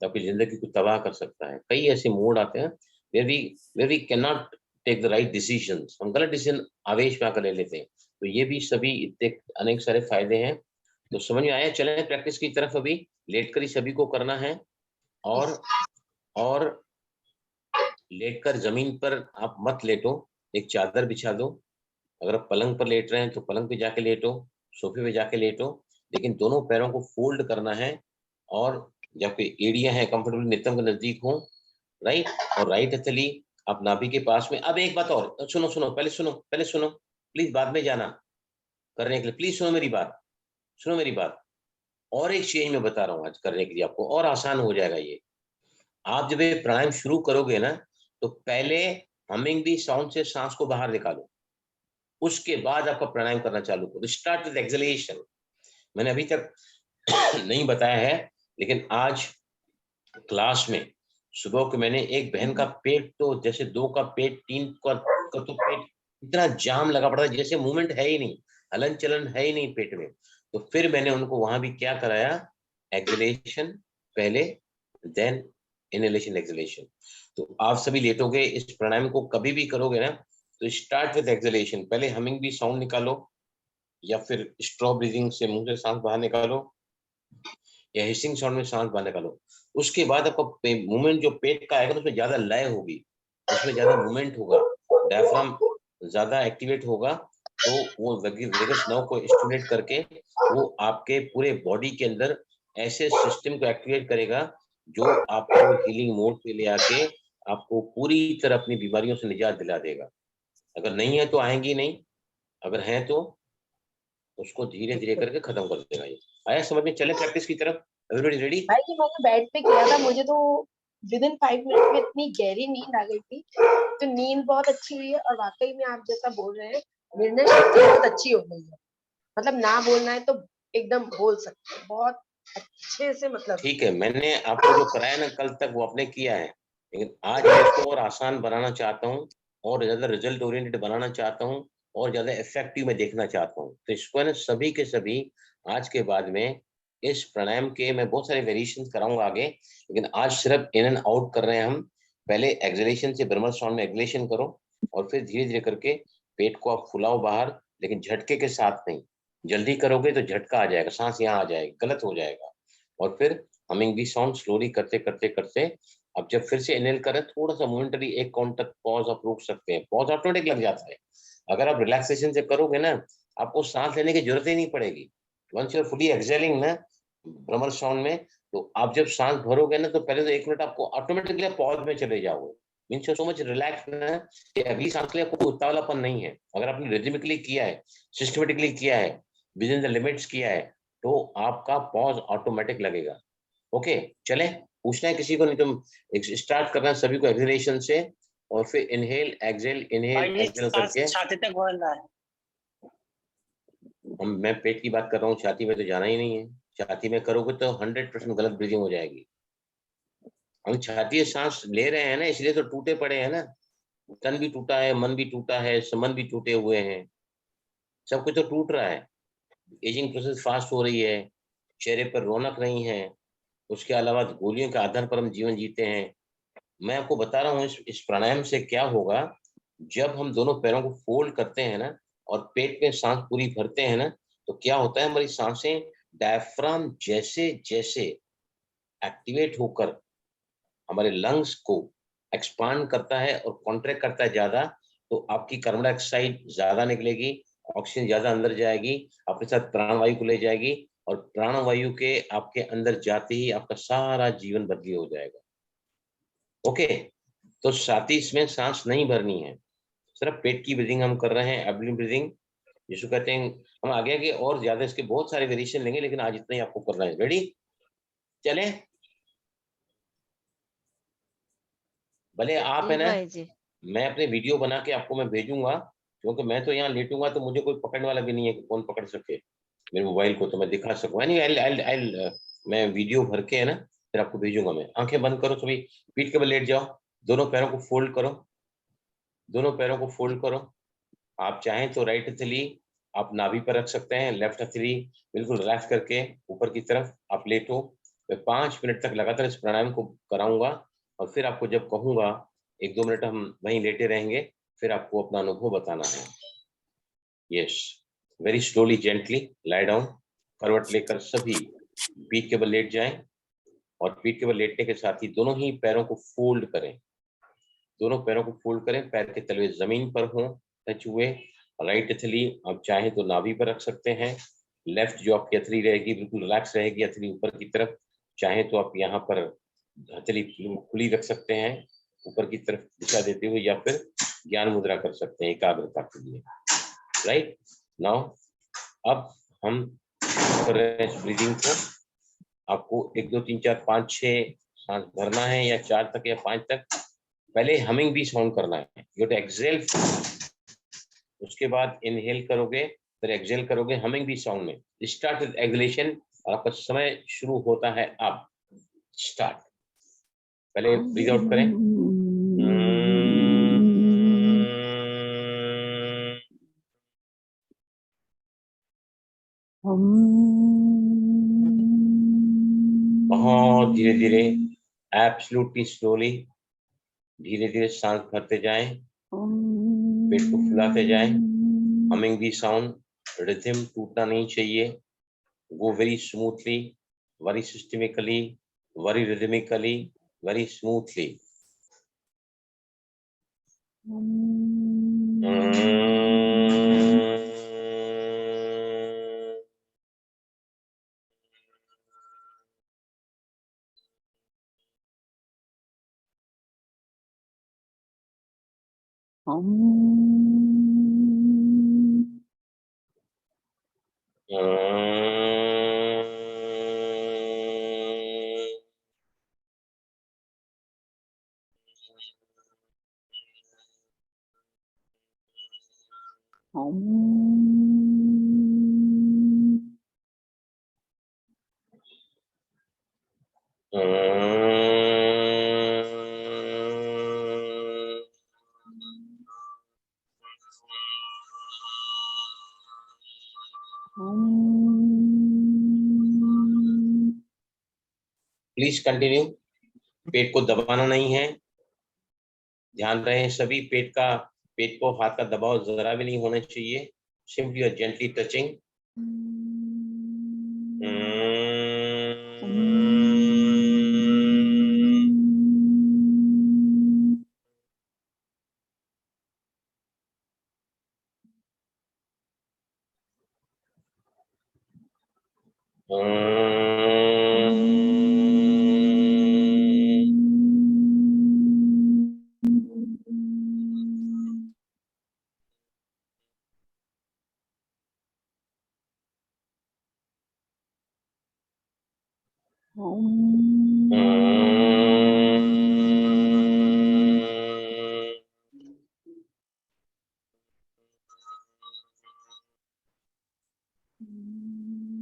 तो आपकी जिंदगी को तबाह कर सकता है। कई ऐसे मोड़ आते हैं where we cannot take the right decisions, हम गलत डिसीजन आवेश में आकर ले लेते हैं। तो ये भी सभी इतने अनेक सारे फायदे हैं। तो समझ में आया? चले प्रैक्टिस की तरफ। अभी लेटकर ही सभी को करना है और लेटकर जमीन पर आप मत लेटो, एक चादर बिछा दो। अगर आप पलंग पर लेट रहे हैं तो पलंग पे जाके लेटो, सोफे पे जाके लेटो, लेकिन दोनों पैरों को फोल्ड करना है और जब एड़ियां हैं कंफर्टेबल नितंब के नजदीक हो, राइट, और राइट हथेली आप नाभि के पास में। अब एक बात और, सुनो पहले सुनो प्लीज, बाद में जाना करने के लिए, प्लीज सुनो मेरी बात। और एक चीज मैं बता रहा हूँ आज करने के लिए आपको, और आसान हो जाएगा ये। आप जब ये प्राणायाम शुरू करोगे ना तो पहले हमिंग भी साउंड से सांस को बाहर निकालो, उसके बाद आपका प्राणायाम करना चालू करो। Start with exhalation. मैंने अभी तक नहीं बताया है, लेकिन आज क्लास में सुबह को मैंने एक बहन का पेट, तो जैसे 2 का पेट 3 का तो पेट इतना जाम लगा पड़ा था, जैसे मूवमेंट है ही नहीं, हलन चलन है ही नहीं पेट में। तो फिर मैंने उनको वहां भी क्या कराया, एक्सहेलेशन पहले, देन इनहेलेशन एक्सहेलेशन। तो आप सभी लेटोगे, इस प्राणायाम को कभी भी करोगे ना तो स्टार्ट विद एक्सहेलेशन। पहले हमिंग भी साउंड निकालो या फिर स्ट्रॉ ब्रीदिंग से मुंह से सांस बाहर निकालो या हिसिंग साउंड में सांस बाहर निकालो। उसके बाद आपका मूवमेंट जो पेट का आएगा तो उसमें ज्यादा लय होगी, उसमें ज्यादा मूवमेंट होगा, डायफ्राम ज्यादा एक्टिवेट होगा, तो वो वेगस नर्व को स्टिमुलेट करके वो आपके पूरे बॉडी के अंदर ऐसे सिस्टम को एक्टिवेट करेगा जो आपको हीलिंग मोड पे ले आके आपको पूरी तरह अपनी बीमारियों से निजात दिला देगा। अगर नहीं है तो आएंगी नहीं, अगर है तो उसको धीरे धीरे करके खत्म कर देगा। ये आया समझ में? चले प्रैक्टिस की तरफ। Everybody ready? भाई जी मैंने बेड पे किया था, मुझे तो विद इन 5 मिनट में इतनी गहरी नींद आ गई थी। तो नींद बहुत अच्छी हुई है और वाकई में आप जैसा बोल रहे हैं निर्णय शक्ति बहुत अच्छी हो गई है। मतलब ना बोलना है तो एकदम बोल सकते हैं बहुत अच्छे से। मतलब ठीक है, मैंने आपको जो कराया ना कल तक वो आपने किया है, लेकिन आज मैं इसको और आसान बनाना चाहता हूँ और ज्यादा रिजल्ट ओरिएंटेड बनाना चाहता हूँ और ज्यादा इफेक्टिव में देखना चाहता हूँ। तो इसको ना सभी के सभी आज के बाद में इस प्राणायाम के मैं बहुत सारे वेरिएशन कराऊंगा आगे, लेकिन आज सिर्फ इन एंड आउट कर रहे हैं हम। पहले एक्सहेलेशन से ब्रह्म साउंड में एक्सहेलेशन करो और फिर धीरे धीरे करके पेट को आप फुलाओ बाहर, लेकिन झटके के साथ नहीं। जल्दी करोगे तो झटका आ जाएगा, सांस यहाँ आ जाएगी, गलत हो जाएगा। और फिर हमिंग भी साउंड स्लोली करते करते करते अब जब फिर से इनहेल करें, थोड़ा सा मोमेंटरी 1 काउंट तक पॉज आप रोक सकते हैं। पॉज ऑटोमेटिक लग जाता है। अगर आप रिलैक्सेशन से करोगे ना आपको सांस लेने की जरूरत ही नहीं पड़ेगी। Once you are fully exhaling ना भ्रमर साउंड में, तो आप जब सांस भरोगे ना तो पहले तो 1 मिनट आपको ऑटोमेटिकली पॉज में चले जाओगे। मीन्स सो मच रिलैक्स ना कि अगली सांस के लिए आपको उतावलापन नहीं है। अगर आपने रिदमिकली किया है, सिस्टमेटिकली किया है, विद इन द लिमिट्स किया है, तो आपका पॉज ऑटोमेटिक लगेगा। ओके, चले पूछना है किसी को? नहीं तो स्टार्ट करना है सभी को एक्सहेलेशन से और फिर इनहेल एक्सहेल इनहेल एक्सहेल करके। छाती तक बोलना है। मैं पेट की बात कर रहा हूँ, छाती में तो जाना ही नहीं है। छाती में करोगे तो 100% गलत ब्रीदिंग हो जाएगी। हम छाती से सांस ले रहे हैं ना, इसलिए तो टूटे पड़े हैं ना। तन भी टूटा है, मन भी टूटा है, संबंध भी टूटे हुए हैं, सब कुछ तो टूट रहा है। एजिंग प्रोसेस फास्ट हो रही है, चेहरे पर रौनक नहीं है, उसके अलावा गोलियों के आधार पर हम जीवन जीते हैं। मैं आपको बता रहा हूँ इस प्राणायाम से क्या होगा। जब हम दोनों पैरों को फोल्ड करते हैं ना और पेट में सांस पूरी भरते हैं ना, तो क्या होता है, हमारी सांसें डायफ्राम जैसे जैसे एक्टिवेट होकर हमारे लंग्स को एक्सपांड करता है और कॉन्ट्रैक्ट करता है ज्यादा, तो आपकी कार्बन डाइऑक्साइड ज्यादा निकलेगी, ऑक्सीजन ज्यादा अंदर जाएगी, अपने साथ प्राणवायु को ले जाएगी और प्राणवायु के आपके अंदर जाते ही आपका सारा जीवन बदली हो जाएगा। ओके, तो छाती में सांस नहीं भरनी है, सिर्फ पेट की ब्रीदिंग हम कर रहे हैं, एब्डोमेन ब्रीदिंग जिसको कहते हैं। हम आगे और ज्यादा इसके बहुत सारे वेरिएशन लेंगे, लेकिन आज इतना ही आपको करना है। रेडी? चले भले आप है ना, मैं अपने वीडियो बना के आपको मैं भेजूंगा, क्योंकि मैं तो यहाँ लेटूंगा तो मुझे कोई पकड़ने वाला भी नहीं है कि कौन पकड़ सके मेरे मोबाइल को, तो मैं दिखा सकूँ। मैं वीडियो भर के है ना फिर आपको भेजूंगा। मैं आंखें बंद करो सभी, पीठ के बल लेट जाओ, दोनों पैरों को फोल्ड करो, दोनों पैरों को फोल्ड करो। आप चाहें तो राइट हथेली आप नाभि पर रख सकते हैं, लेफ्ट हथेली बिल्कुल रिलैक्स करके ऊपर की तरफ आप लेटो। मैं 5 मिनट तक लगातार इस प्राणायाम को कराऊंगा और फिर आपको जब कहूंगा 1-2 मिनट हम वहीं लेटे रहेंगे, फिर आपको अपना अनुभव बताना है। Yes, very slowly gently lie down, करवट लेकर सभी पीठ के बल लेट जाएं और पीठ के बल लेटने के साथ ही दोनों ही पैरों को फोल्ड करें। दोनों पैरों को फोल्ड करें, पैर के तलवे जमीन पर हों टच हुए। राइट हथेली आप चाहें तो नाभि पर रख सकते हैं, लेफ्ट जो आपकी हथेली रहेगी बिल्कुल रिलैक्स रहेगी, हथेली ऊपर की तरफ। चाहें तो आप यहाँ पर हथेली खुली रख सकते हैं ऊपर की तरफ दिशा देते हुए, या फिर ज्ञान मुद्रा कर सकते हैं एकाग्रता के लिए। राइट नाउ अब हम कर रहे हैं इस ब्रीदिंग को। आपको 1 2 3 4 5 6 सांस भरना है, या 4 तक या 5 तक। पहले हमिंग भी साउंड करना है, यू टू एक्सेल, उसके बाद इनहेल करोगे, फिर एक्सेल करोगे हमिंग भी साउंड में। स्टार्ट विद एक्सेलेशन और आपका समय शुरू होता है अब। स्टार्ट, पहले ब्रीथ आउट करें। बहुत धीरे धीरे, एब्सोल्युटली स्लोली, धीरे धीरे सांस भरते जाएं, पेट को फुलाते जाएं। हमिंग भी साउंड, रिदम टूटना नहीं चाहिए। Go very smoothly, very systemically, very rhythmically, very smoothly. Please continue, पेट को दबाना नहीं है, ध्यान रहे सभी पेट को हाथ का दबाव जरा भी नहीं होना चाहिए। सिंपली और gently touching.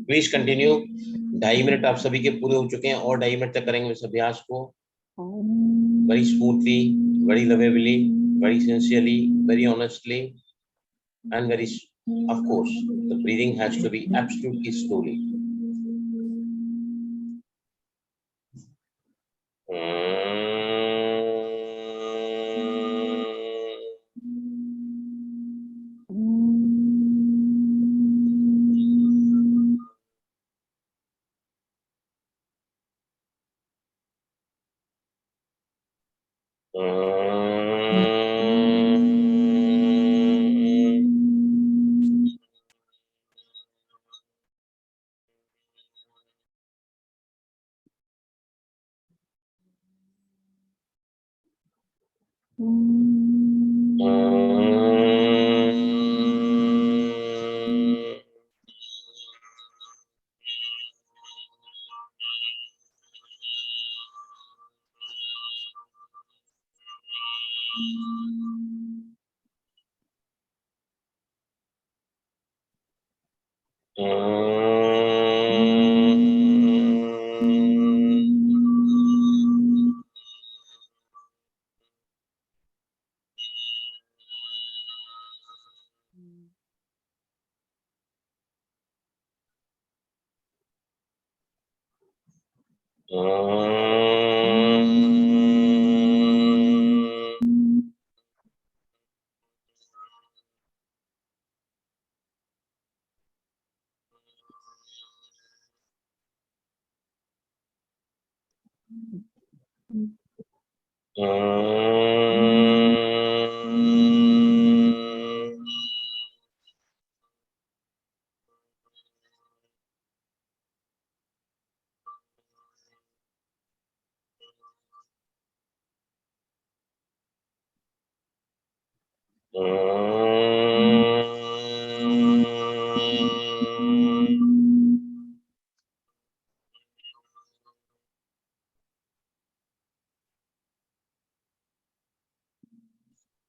Please continue. 2.5 minute आप सभी के पूरे हो चुके हैं और 2.5 मिनट तक करेंगे इस अभ्यास को। Very smoothly, very lovably, very sincerely, very honestly, and very, of course, the breathing has to be absolutely slowly.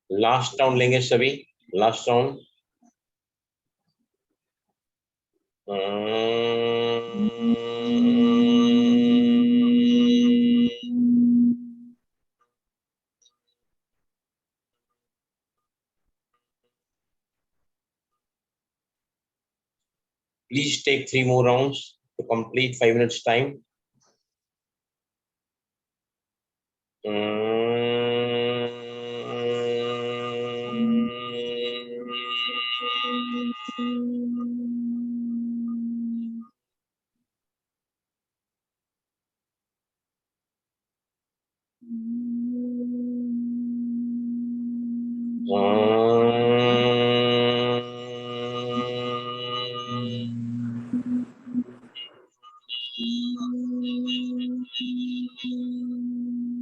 Last round लेंगे सभी, last round. Please take 3 more rounds to complete 5 minutes time.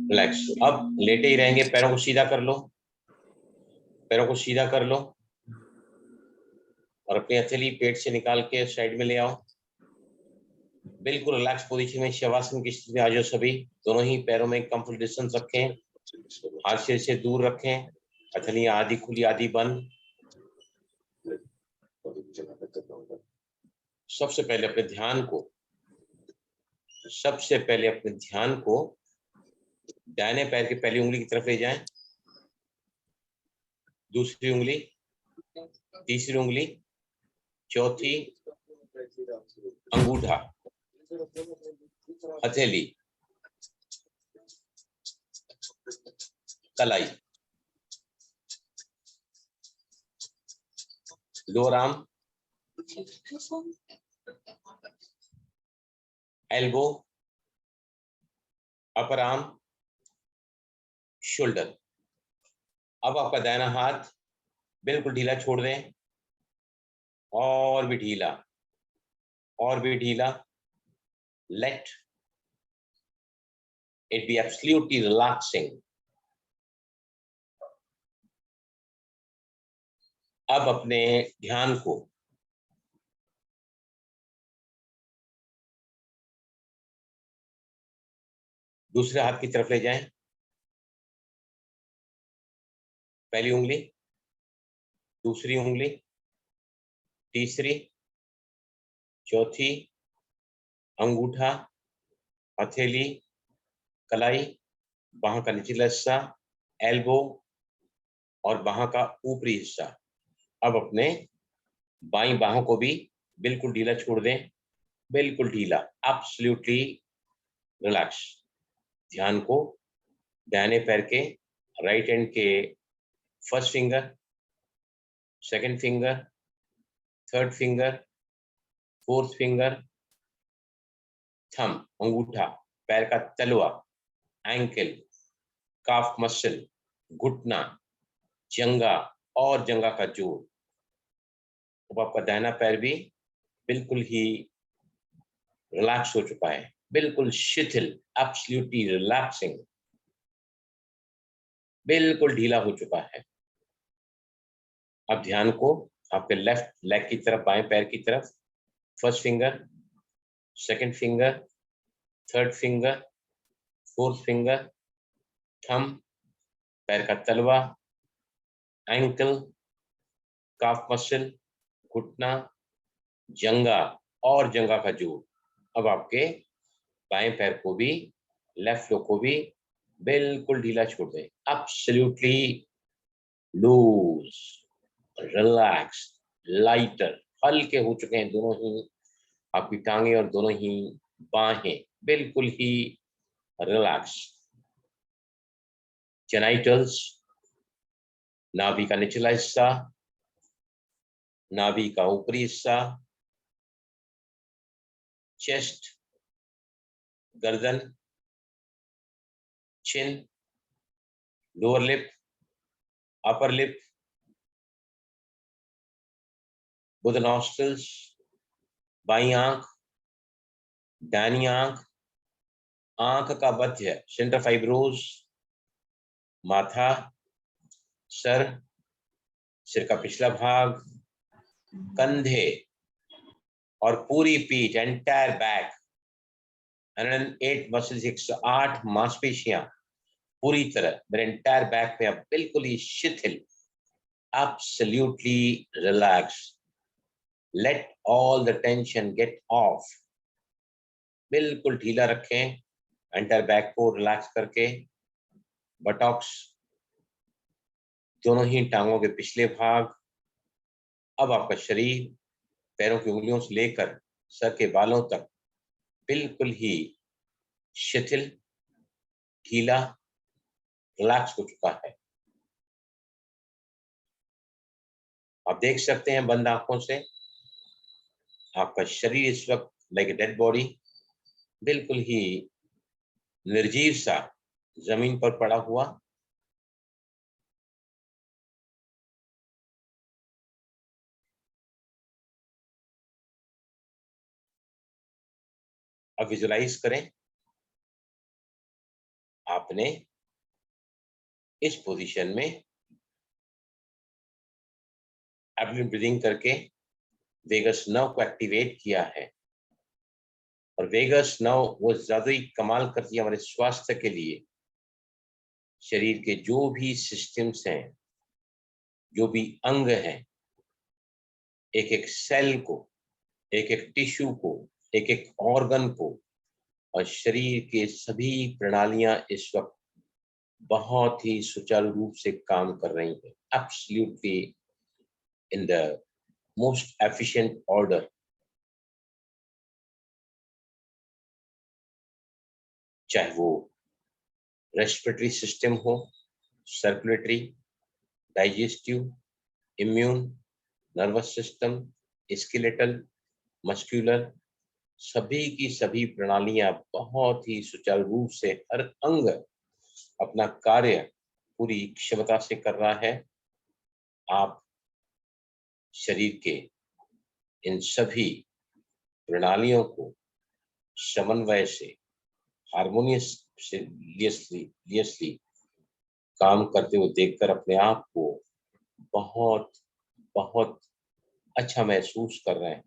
Relax. अब लेटे ही रहेंगे, पैरों को सीधा कर लो, पैरों को सीधा कर लो और अपनी हथेली पेट से निकाल के साइड में ले आओ। बिल्कुल रिलैक्स पोजीशन में शवासन की स्थिति में आ जाओ सभी। दोनों ही पैरों में कंफर्ट डिस्टेंस रखें, हाथ से दूर रखें, हथेली आधी खुली आधी बंद। सबसे पहले अपने ध्यान को दाहिने पैर की पहली उंगली की तरफ ले जाएं, दूसरी उंगली, तीसरी उंगली, चौथी, अंगूठा, हथेली, कलाई, lower arm, elbow, upper arm, shoulder. अब आपका दाहिना हाथ बिल्कुल ढीला छोड़ दें, और भी ढीला, और भी ढीला। Let it be absolutely relaxing. अब अपने ध्यान को दूसरे हाथ की तरफ ले जाएं। पहली उंगली, दूसरी उंगली, तीसरी, चौथी, अंगूठा, हथेली, कलाई, बाह का निचला हिस्सा, एल्बो और बाह का ऊपरी हिस्सा। अब अपने बाईं बाहों को भी बिल्कुल ढीला छोड़ दें, बिल्कुल ढीला, एब्सोल्युटली रिलैक्स। ध्यान को दाहिने पैर के राइट हैंड के first finger, second finger, third finger, fourth finger, thumb, अंगूठा, पैर का तलवा, एंकल, काफ मसल, घुटना, जंगा और जंगा का जोड़। अब आपका दाहिना पैर भी बिल्कुल ही रिलैक्स हो चुका है, बिल्कुल शिथिल, एब्सोल्युटली रिलैक्सिंग, बिल्कुल ढीला हो चुका है। अब ध्यान को आपके लेफ्ट लेग की तरफ, बाएं पैर की तरफ, first finger, second finger, third finger, fourth finger, thumb, पैर का तलवा, एंकल, काफ मसल, घुटना, जंगा और जंगा का जोड़। अब आपके बाएं पैर को भी, लेफ्ट लो को भी बिल्कुल ढीला छोड़ दें, एब्सोल्युटली लूज, रिलैक्स, लाइटर, हल्के हो चुके हैं दोनों ही आपकी टांगे और दोनों ही बाहें बिल्कुल ही रिलैक्स। जेनाइटल्स, नाभि का निचला हिस्सा, नाभि का ऊपरी हिस्सा, चेस्ट, गर्दन, chin, lower lip, upper lip, both the nostrils, बाईं आंख, दाहिनी आंख, आंख का मध्य सेंटर फाइब्रोज, माथा, सर, सिर का पिछला भाग, कंधे और पूरी पीठ, एंटायर बैक, 108 मसल्स, 108 मांसपेशियां पूरी तरह मेरे एंटायर बैक में अब बिल्कुल ही शिथिल, absolutely relax. Let all the tension get off. बिल्कुल ढीला रखें एंटायर बैक को, रिलैक्स करके। बटॉक्स, दोनों ही टांगों के पिछले भाग। अब आपका शरीर पैरों की उंगलियों से लेकर सर के बालों तक बिल्कुल ही शिथिल, ढीला, रिलैक्स हो चुका है। आप देख सकते हैं बंद आंखों से आपका शरीर इस वक्त लाइक ए डेड बॉडी, बिल्कुल ही निर्जीव सा जमीन पर पड़ा हुआ। अब विजुलाइज करें आपने इस पोजीशन में एब्डोमेन ब्रीदिंग करके वेगस नर्व को एक्टिवेट किया है, और वेगस नर्व वो ज्यादा ही कमाल करती है हमारे स्वास्थ्य के लिए। शरीर के जो भी सिस्टम्स हैं, जो भी अंग हैं, एक एक सेल को, एक एक टिश्यू को, एक एक ऑर्गन को, और शरीर के सभी प्रणालियां इस वक्त बहुत ही सुचारू रूप से काम कर रही हैं, absolutely in the most efficient order. चाहे वो रेस्पिरेटरी सिस्टम हो, circulatory, digestive, immune, nervous system, skeletal, muscular, सभी की सभी प्रणालियां बहुत ही सुचारू रूप से, हर अंग अपना कार्य पूरी क्षमता से कर रहा है। आप शरीर के इन सभी प्रणालियों को समन्वय से, हार्मोनियसली काम करते हुए देखकर अपने आप को बहुत बहुत अच्छा महसूस कर रहे हैं।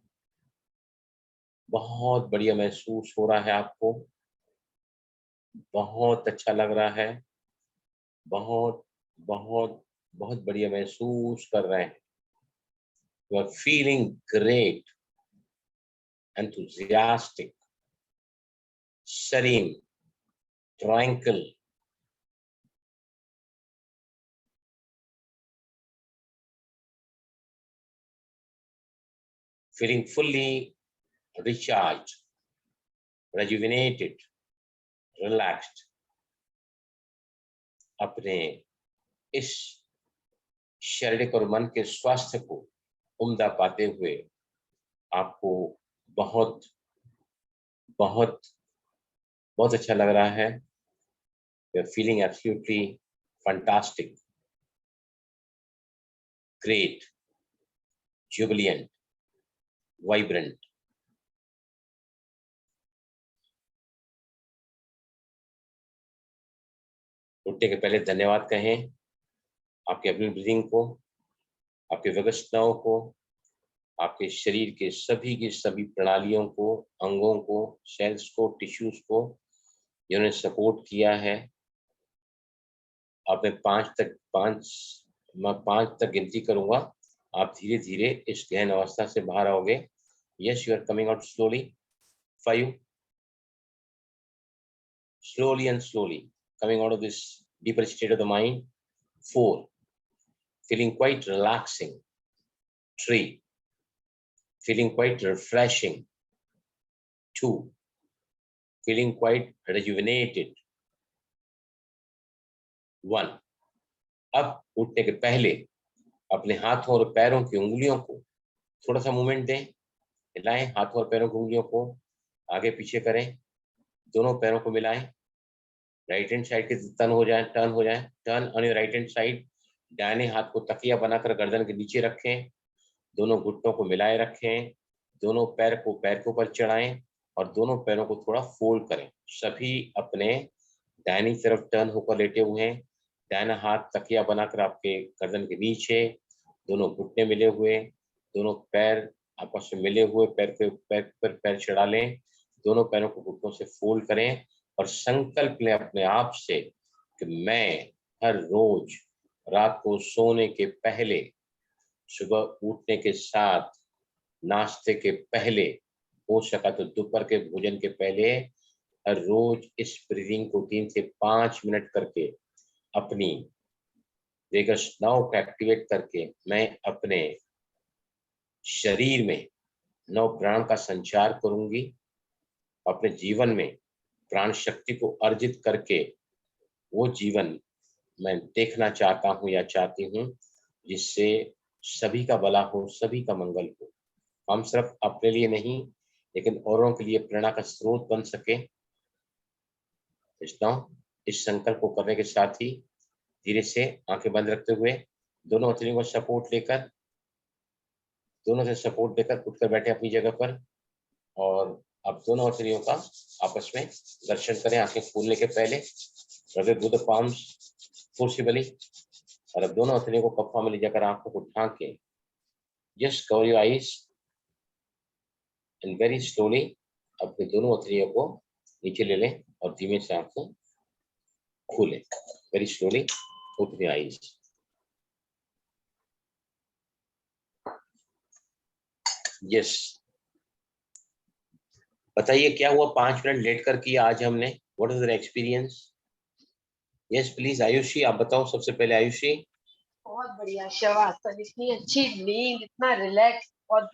बहुत बढ़िया महसूस हो रहा है आपको, बहुत अच्छा लग रहा है, बहुत बहुत बहुत बढ़िया महसूस कर रहे हैं। You are feeling great, enthusiastic, serene, tranquil, feeling fully recharged, rejuvenated, relaxed। अपने इस शारीरिक और मन के स्वास्थ्य को उम्दा पाते हुए आपको बहुत बहुत बहुत अच्छा लग रहा है। You are feeling absolutely fantastic, great, jubilant, vibrant. उठने के पहले धन्यवाद कहें आपके अपनी ब्रीदिंग को, आपके व्यवस्थाओं को, आपके शरीर के सभी की सभी प्रणालियों को, अंगों को, सेल्स को, टिश्यूज को, जिन्होंने सपोर्ट किया है। मैं 5 तक गिनती करूंगा, आप धीरे धीरे इस गहन अवस्था से बाहर आओगे। Yes, you are coming out slowly. 5, slowly and slowly coming out of this deeper state of the mind. 4, feeling quite relaxing. 3, feeling quite refreshing. 2, feeling quite rejuvenated. 1. अब उठने के पहले अपने हाथों और पैरों की उंगलियों को थोड़ा सा मूवमेंट दें, हिलाएं, हाथों और पैरों की उंगलियों को आगे पीछे करें, दोनों पैरों को मिलाएं, राइट हैंड साइड के टर्न हो जाए, turn on your right hand side. दाहिने हाथ को तकिया बनाकर गर्दन के नीचे रखें, दोनों घुटनों को मिलाए रखें, दोनों पैर के ऊपर चढ़ाएं और दोनों पैरों को थोड़ा फोल्ड करें। सभी अपने दाहिनी तरफ टर्न होकर लेटे हुए हैं, दाहिना हाथ तकिया बनाकर आपके गर्दन के नीचे, दोनों घुटने मिले हुए, दोनों पैर आपस में मिले हुए, पैर चढ़ा लें, दोनों पैरों को घुटनों से फोल्ड करें और संकल्प लें अपने आप से कि मैं हर रोज रात को सोने के पहले, सुबह उठने के साथ, नाश्ते के पहले, हो सका तो दोपहर के भोजन के पहले हर रोज इस ब्रीदिंग को 3 से 5 मिनट करके अपनी वेगस नर्व को एक्टिवेट करके मैं अपने शरीर में नव प्राण का संचार करूंगी, अपने जीवन में प्राण शक्ति को अर्जित करके वो जीवन मैं देखना चाहता हूं या चाहती हूं जिससे सभी का भला हो, सभी का मंगल हो। हम सिर्फ अपने लिए नहीं लेकिन औरों के लिए प्रेरणा का स्रोत बन सके। इस संकल्प को करने के साथ ही धीरे से आंखें बंद रखते हुए दोनों हथेलियों को सपोर्ट लेकर, दोनों से सपोर्ट लेकर उठकर बैठे अपनी जगह पर और अब दोनों हथेलियों का आपस में दर्शन करें आंखें खोलने के पहले। रब बोथ पाम्स फोर्सिबली और अब दोनों हथेलियों को कफ्फा में ले जाकर आंखों को ढांक के just cover your eyes and very slowly अपने दोनों हथेलियों को नीचे ले लें और धीमे से आंखें खोलें। Very slowly open your eyes. Yes, बताइए क्या हुआ 5 मिनट लेट कर किया आज हमने? What is your experience? Yes please Ayushi, आप बताओ सबसे पहले। आयुषी बहुत बढ़िया शवासन, इतनी अच्छी नींद, इतना रिलैक्स और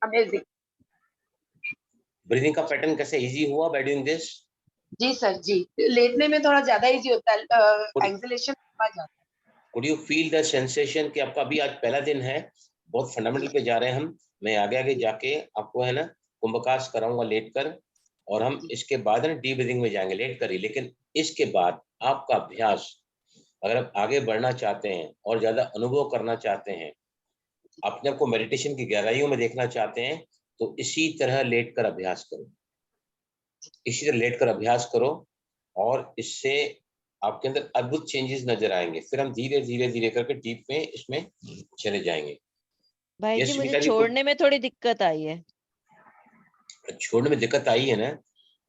अमेजिंग। ब्रीदिंग का पैटर्न कैसे इजी हुआ बाय डूइंग दिस? जी सर जी, लेटने में थोड़ा ज्यादा इजी होता है, एक्सेलेरेशन आ जाता है। Could you feel the sensation कि आपका अभी आज पहला दिन है, बहुत फंडामेंटल पे जा रहे हैं हम। मैं आगे आगे जाके आपको है ना कुंभकाश कराऊंगा लेट कर और हम इसके बाद ना डीप ब्रीदिंग में जाएंगे लेट कर ही। लेकिन इसके बाद आपका अभ्यास अगर आप आगे बढ़ना चाहते हैं और ज्यादा अनुभव करना चाहते हैं, अपने आप को मेडिटेशन की गहराइयों में देखना चाहते हैं तो इसी तरह लेट कर अभ्यास करो, इसी तरह लेट कर अभ्यास करो और इससे आपके अंदर अद्भुत चेंजेस नजर आएंगे। फिर हम धीरे धीरे धीरे करके डीप में इसमें चले जाएंगे। भाई यस जी मुझे विनीता जी, छोड़ने में थोड़ी दिक्कत आई है। छोड़ने में दिक्कत आई है ना,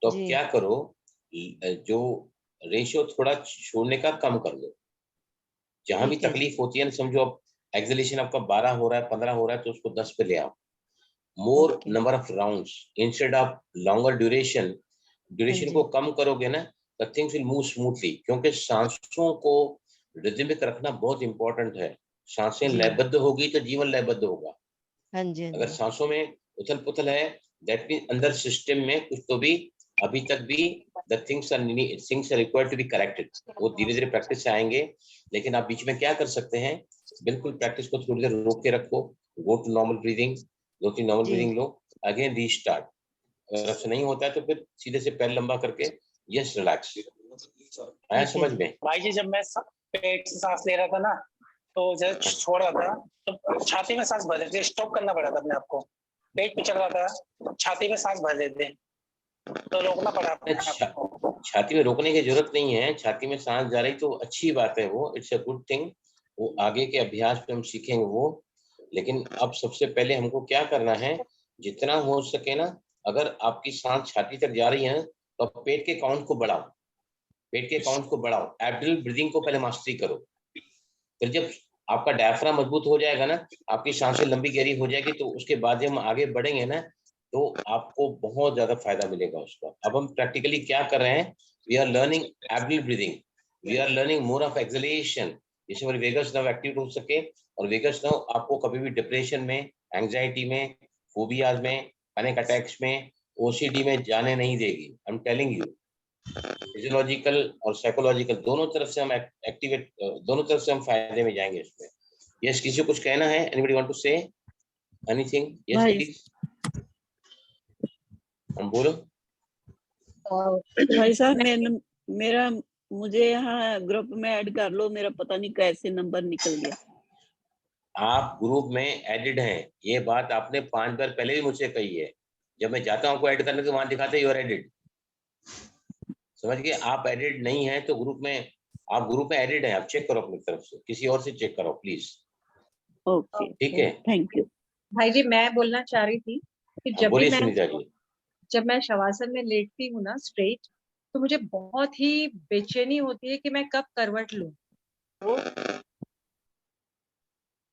तो अब जी। क्या करो, जो रेशियो थोड़ा छोड़ने का कम कर लो। जहां भी ठीक है। तकलीफ होती है ना, समझो अब एक्सेलेरेशन आपका 12 हो रहा है, 15 हो रहा है, तो उसको 10 पे ले आओ। More okay. Number of rounds instead of longer duration. Duration को कम करोगे ना the things will move smoothly, क्योंकि सांसों को रिदमिक रखना बहुत इंपॉर्टेंट है। सांसें जी। लयबद्ध होगी तो जीवन लयबद्ध होगा। हाँ जी, हाँ अगर जी। सांसों में उथल पुथल है, दैट मीन अंदर सिस्टम में कुछ तो भी अभी तक भी the things are required to be corrected. वो धीरे धीरे प्रैक्टिस से आएंगे। लेकिन आप बीच में क्या कर सकते हैं, बिल्कुल प्रैक्टिस को थोड़ी देर रोक के रखो, go to normal breathing, 2-3 normal जी। ब्रीदिंग लो, अगेन रीस्टार्ट। अगर ऐसा नहीं होता है तो फिर सीधे से पैर लंबा करके यस रिलैक्स। आया ठीक है समझ जी। में? भाई जी जब मैं पेट से सांस ले रहा था ना, तो जब छोड़ रहा था तो छाती में सांस भर रहे थे, स्टॉप करना पड़ा था अपने आप को। पेट पे चल रहा था, छाती में सांस भर रहे थे तो रोकना पड़ा अपने आप को। छाती में रोकने की जरूरत नहीं है, छाती में सांस जा रही तो अच्छी बात है, वो इट्स अ गुड थिंग। वो आगे के अभ्यास में हम सीखेंगे वो। लेकिन अब सबसे पहले हमको क्या करना है, जितना हो सके ना, अगर आपकी सांस छाती तक जा रही है तो आप पेट के काउंट को बढ़ाओ, पेट के काउंट को बढ़ाओ, एब्डोमिनल ब्रीदिंग को पहले मास्टरी करो। फिर जब आपका डायफ्राम मजबूत हो जाएगा ना, आपकी सांसें लंबी गहरी हो जाएगी, तो उसके बाद जब हम आगे बढ़ेंगे ना तो आपको बहुत ज्यादा फायदा मिलेगा उसका। अब हम प्रैक्टिकली क्या कर रहे हैं, we are learning abdominal breathing, we are learning more of exhalation, जिससे हमारी वेगस नर्व एक्टिवेट हो सके। और वेगस नर्व आपको कभी भी डिप्रेशन में, एंग्जाइटी में, फोबियाज में, पैनिक अटैक्स में ओसीडी में जाने नहीं देगी। I am telling you, physiological और साइकोलॉजिकल दोनों तरफ से हम एक्टिवेट, दोनों तरफ से हम फायदे में जाएंगे इसमें। यस, किसी को कुछ कहना है? Anybody want to say anything? Yes भाई प्लीज, हम बोलो। भाई साहब मेरा मुझे यहाँ ग्रुप में ऐड कर लो, मेरा पता नहीं कैसे नंबर निकल गया। आप ग्रुप में एडिड हैं, ये बात आपने 5 बार पहले भी मुझसे कही है। जब मैं जाता हूँ आपको ऐड करने के, वहां दिखाते यू आर एडिड। समझ गए? आप एडिड नहीं है तो ग्रुप में, आप ग्रुप में एडिड हैं, आप चेक करो अपनी तरफ से, किसी और से चेक करो प्लीज। ओके, ठीक है, थैंक यू। भाई जी मैं बोलना चाह रही थी कि जब भी बोलिए मैं सुनीता जी। शवासन में लेटती हूँ ना स्ट्रेट, तो मुझे बहुत ही बेचैनी होती है कि मैं कब करवट लूं।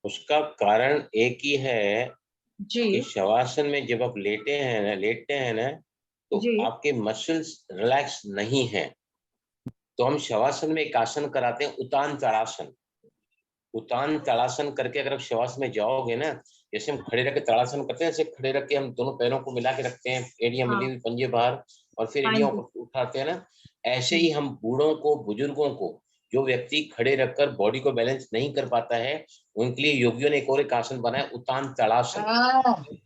उसका कारण एक ही है जी कि शवासन में जब आप लेटते हैं ना तो जी आपके मसल्स रिलैक्स नहीं हैं। तो हम शवासन में एक आसन कराते हैं, उतान ताड़ासन। उतान ताड़ासन करके अगर आप शवासन में जाओगे ना, जैसे हम खड़े रख के ताड़ासन करते हैं, ऐसे खड़े रख के हम दोनों पैरों को मिला के रखते हैं, एड़ियां मिली हुई, पंजे बाहर, और फिर हाँ एड़ियां जी ऊपर उठाते हैं ना, ऐसे ही हम बूढ़ों को, बुजुर्गों को, जो व्यक्ति खड़े रखकर बॉडी को बैलेंस नहीं कर पाता है, उनके लिए योगियों ने एक और एक आसन बनाया, उतान ताड़ासन।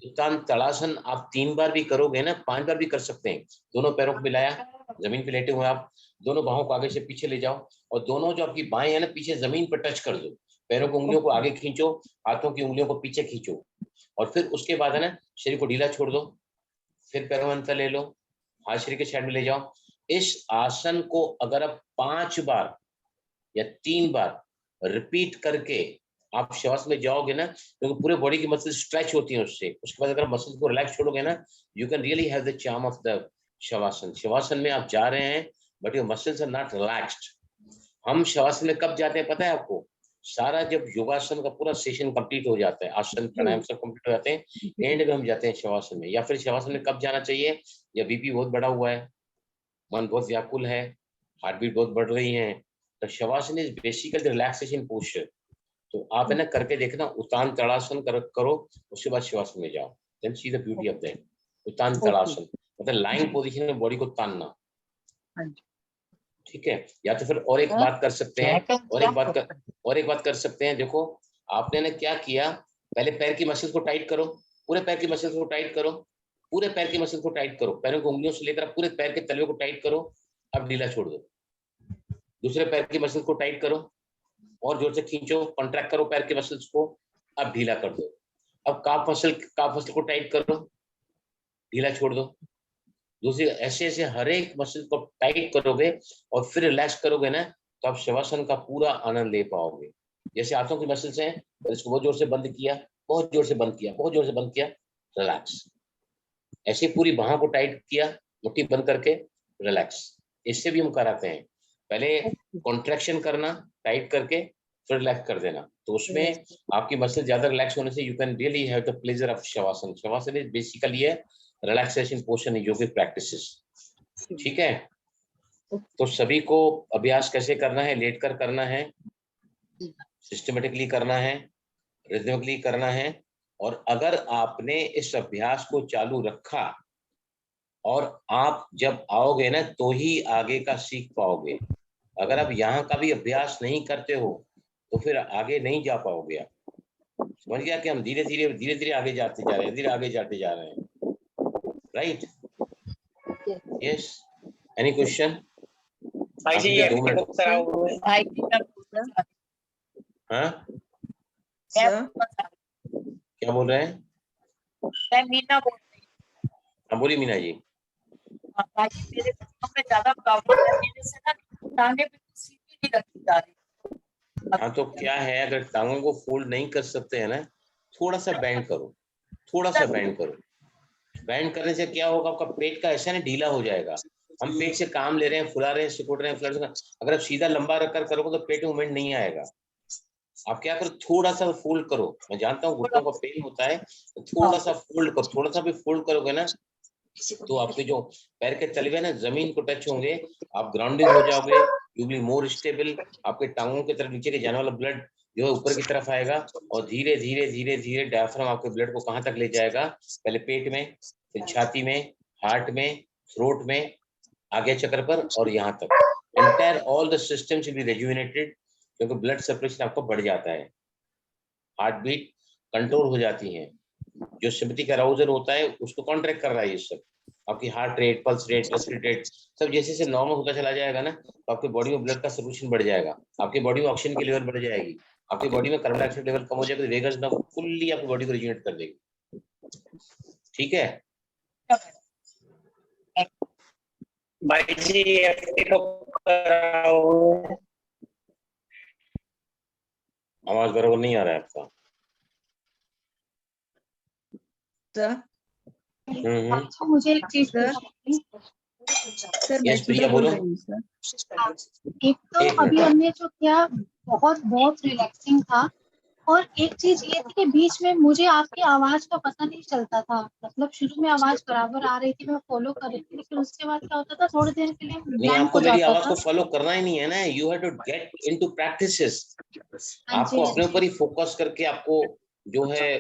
उतान ताड़ासन आप 3 बार भी करोगे ना, 5 बार भी कर सकते हैं। दोनों पैरों को मिलाया, जमीन पे लेटे हुए आप, दोनों बाहों को आगे से पीछे ले जाओ, और दोनों जो आपकी बाहें हैं ना, पीछे जमीन पर टच कर दो। पैरों की उंगलियों को आगे खींचो, हाथों की उंगलियों को पीछे खींचो, और फिर उसके बाद है ना, शरीर को ढीला छोड़ दो, फिर पैरों में अंतर ले लो, हाथ शरीर के साइड में ले जाओ। इस आसन को अगर आप 5 बार या 3 बार रिपीट करके आप शवासन में जाओगे ना, क्योंकि पूरे बॉडी की मसल स्ट्रेच होती है उससे, उसके बाद अगर मसल को रिलैक्स छोड़ोगे ना, you can really have the charm of the shavasana. शवासन में आप जा रहे हैं but your muscles are not relaxed. हम शवासन में कब जाते हैं पता है आपको? सारा जब योगासन का पूरा सेशन कंप्लीट हो जाता है, आसन प्राणायाम सब कंप्लीट हो जाते हैं, एंड में हम जाते हैं शवासन में। या फिर शवासन में कब जाना चाहिए? या बीपी बहुत बढ़ा हुआ है, मन बहुत व्याकुल है, हार्ट बीट बहुत बढ़ रही है, तो shavasana is basically relaxation posture. तो आप है ना करके देखना, उतान ताड़ासन करो, उसके बाद शवासन में जाओ, then see the beauty of that. उतान ताड़ासन मतलब लाइंग पोजीशन में बॉडी को तानना। ठीक है? या तो फिर और एक बात कर सकते हैं, और एक बात कर सकते हैं। देखो आपने ना क्या किया, पहले पैर की मसल्स को टाइट करो, पूरे पैर की मसल्स को टाइट करो, पूरे पैर की मसल्स को टाइट करो, पैरों की उंगलियों से लेकर पूरे पैर के तलवे को टाइट करो, अब ढीला छोड़ दो। दूसरे पैर की मसल्स को टाइट करो और जोर से खींचो, कॉन्ट्रैक्ट करो पैर के मसल्स को, अब ढीला कर दो। अब काफ मसल को टाइट करो, ढीला छोड़ दो। दूसरी ऐसे ऐसे हर एक मसल को टाइट करोगे और फिर रिलैक्स करोगे ना, तो आप शवासन का पूरा आनंद ले पाओगे। जैसे हाथों की मसल्स हैं, इसको बहुत जोर से बंद किया, बहुत जोर से बंद किया, बहुत जोर से बंद किया, रिलैक्स। ऐसे पूरी बाहों को टाइट किया, मुट्ठी बंद करके रिलैक्स। इससे भी हम कराते हैं, पहले कॉन्ट्रैक्शन करना टाइट करके, फिर रिलैक्स कर देना। तो उसमें आपकी मसल ज्यादा रिलैक्स होने से you can really have the pleasure of shavasana. Shavasana is basically है रिलैक्सेशन पोर्शन योगिक प्रैक्टिसेस। ठीक है? तो सभी को अभ्यास कैसे करना है? लेटकर करना है, सिस्टमेटिकली करना है, रिदमिकली करना है। और अगर आपने इस अभ्यास को चालू रखा और आप जब आओगे ना तो ही आगे का सीख पाओगे। अगर आप यहाँ का भी अभ्यास नहीं करते हो तो फिर आगे नहीं जा पाओगे आप। समझ गया कि हम धीरे धीरे आगे जाते जा रहे हैं, धीरे आगे जाते जा रहे हैं। राइट? Yes, any question? भाई जी ये हाँ, सर क्या बोल रहे हैं? मैं मीना बोल रही हाँ बोलिए मीना जी। हूँ। भाई मेरे घुटनों में ज्यादा प्रॉब्लम है, मेरे से ना टांगे पे सीधी नहीं रखी जा रही। हाँ तो क्या है, अगर टांगों को फोल्ड नहीं कर सकते हैं ना, थोड़ा सा बैंड करो, थोड़ा सा बैंड करो। बैंड करने से क्या होगा, आपका पेट का ऐसा ना ढीला हो जाएगा। हम पेट से काम ले रहे हैं, फुला रहे हैं, सिकुड़ रहे हैं, अगर आप सीधा लंबा रखकर करोगे तो पेट में मूवमेंट नहीं आएगा। आप क्या करो, थोड़ा सा फोल्ड करो। मैं जानता हूँ घुटनों का पेन होता है, तो थोड़ा सा फोल्ड करो। थोड़ा सा भी फोल्ड करोगे ना तो आपके जो पैर के तलवे ना जमीन को टच होंगे, आप ग्राउंडिंग हो जाओगे, यू विल मोर स्टेबल। आपके टांगों की तरफ नीचे के जाने वाला ब्लड जो है ऊपर की तरफ आएगा, और धीरे धीरे डायफ्राम आपके ब्लड को कहाँ तक ले जाएगा, पहले पेट में, फिर छाती में, हार्ट में, थ्रोट में, आगे चक्र पर और यहाँ तक entire all the systems will be rejuvenated, क्योंकि ब्लड सर्कुलेशन आपको बढ़ जाता है, हार्ट बीट कंट्रोल हो जाती है, जो सिम्पैथिक अराउजल होता है उसको कॉन्ट्रैक्ट कर रहा है ये सब, आपकी heart rate, pulse rate, respiratory rate सब जैसे जैसे नॉर्मल होता चला जाएगा ना, तो आपकी बॉडी में ब्लड का सर्कुलेशन बढ़ जाएगा, आपकी बॉडी में ऑक्सीजन की लेवल बढ़ जाएगी, आपकी बॉडी में कार्बन डाइऑक्साइड लेवल कम हो जाएगा, तो वेगस नर्व फुल्ली आपकी बॉडी को रिजुनेट कर देगी। ठीक है भाई जी कराओ। आवाज बराबर नहीं आ रहा है आपका। अच्छा मुझे एक चीज सर मैं यस सुधा प्रिया बोल बोलो। रही हूँ सर। एक तो एक अभी मिनट। हमने जो किया बहुत बहुत रिलैक्सिंग था, और एक चीज ये थी कि बीच में मुझे आपकी आवाज का पता नहीं चलता था, मतलब शुरू में आवाज बराबर आ रही थी, मैं फॉलो कर रही थी, लेकिन उसके बाद क्या होता था थोड़ी देर के लिए नहीं, ब्लैंक आपको हो मेरी जाता आवाज था। को फॉलो करना ही नहीं है ना, you have to get into practices. हाँ जी, आपको हाँ अपने जी। ऊपर ही फोकस करके आपको जो है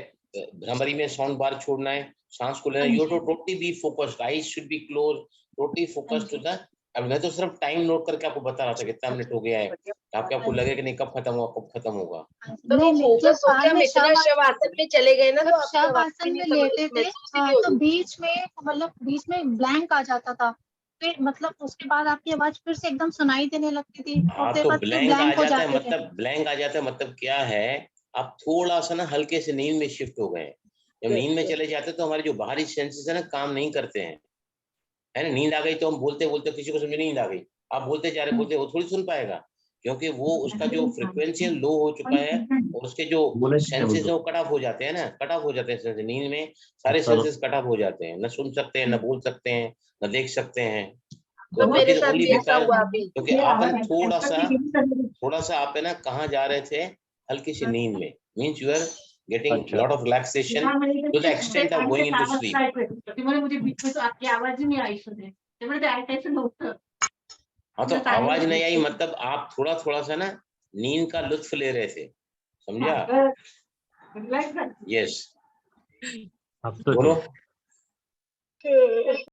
भ्रमरी में साउंड बार छोड़ना है, सांस को लेना, हाँ यू जी, to totally be focused, eyes should be close, totally हाँ फोकस्ड टू जी, द। अब मैं तो सिर्फ टाइम नोट करके आपको बता रहा था कितना मिनट हो गया है, ताकि आपको हाँ लगे जी, कि नहीं कब खत्म होगा कब खत्म होगा। हाँ जी। तो वो नहीं नहीं, जब फोकस होके बाद हम में इतना शवासन में चले गए ना, तो जब आपकी आवाज भी शवासन नहीं में समझ लेटे थे, महसूस ही नहीं तो होती। बीच में मतलब बीच में ब्लैंक आ जाता था, फिर मतलब उसके बाद आपकी आवाज फिर से एकदम सुनाई देने लगती थी, और हाँ देर तो बाद फिर ब्लैंक आ ब्लैंक हो जाता है जाते थे। मतलब, ब्लैंक आ जाता है मतलब क्या है, आप थोड़ा सा ना हल्के से नींद में शिफ्ट हो गए। जब नींद में चले जाते हैं तो हमारे जो बाहरी सेंसेस है ना काम नहीं करते हैं, है ना। नींद आ गई तो हम बोलते बोलते किसी को समझ नींद आ गई, आप बोलते जा रहे बोलते, वो थोड़ी सुन पाएगा, क्योंकि वो उसका जो फ्रिक्वेंसी लो हो चुका है और उसके जो सेंसेस है वो कट ऑफ हो जाते हैं ना, कट ऑफ हो जाते हैं senses। नींद में सारे सेंसेस कट ऑफ हो जाते हैं, न सुन सकते हैं, न बोल सकते हैं, न देख सकते हैं। तो तो इट मेरे इज साथ ओनली भी ऐसा बिकॉज, हुआ अभी। क्योंकि आपन थोड़ा सा आप है ना कहाँ जा रहे थे, हल्की सी नींद में, means you are getting lot of relaxation to the extent of going into sleep. मुझे बीच में तो आपकी आवाज ही नहीं आई सुने, त्यामुळे ते ऐकायचं नव्हतं। हाँ तो आवाज नहीं आई मतलब आप थोड़ा थोड़ा सा ना नींद का लुत्फ ले रहे थे, समझा। यस बोलो।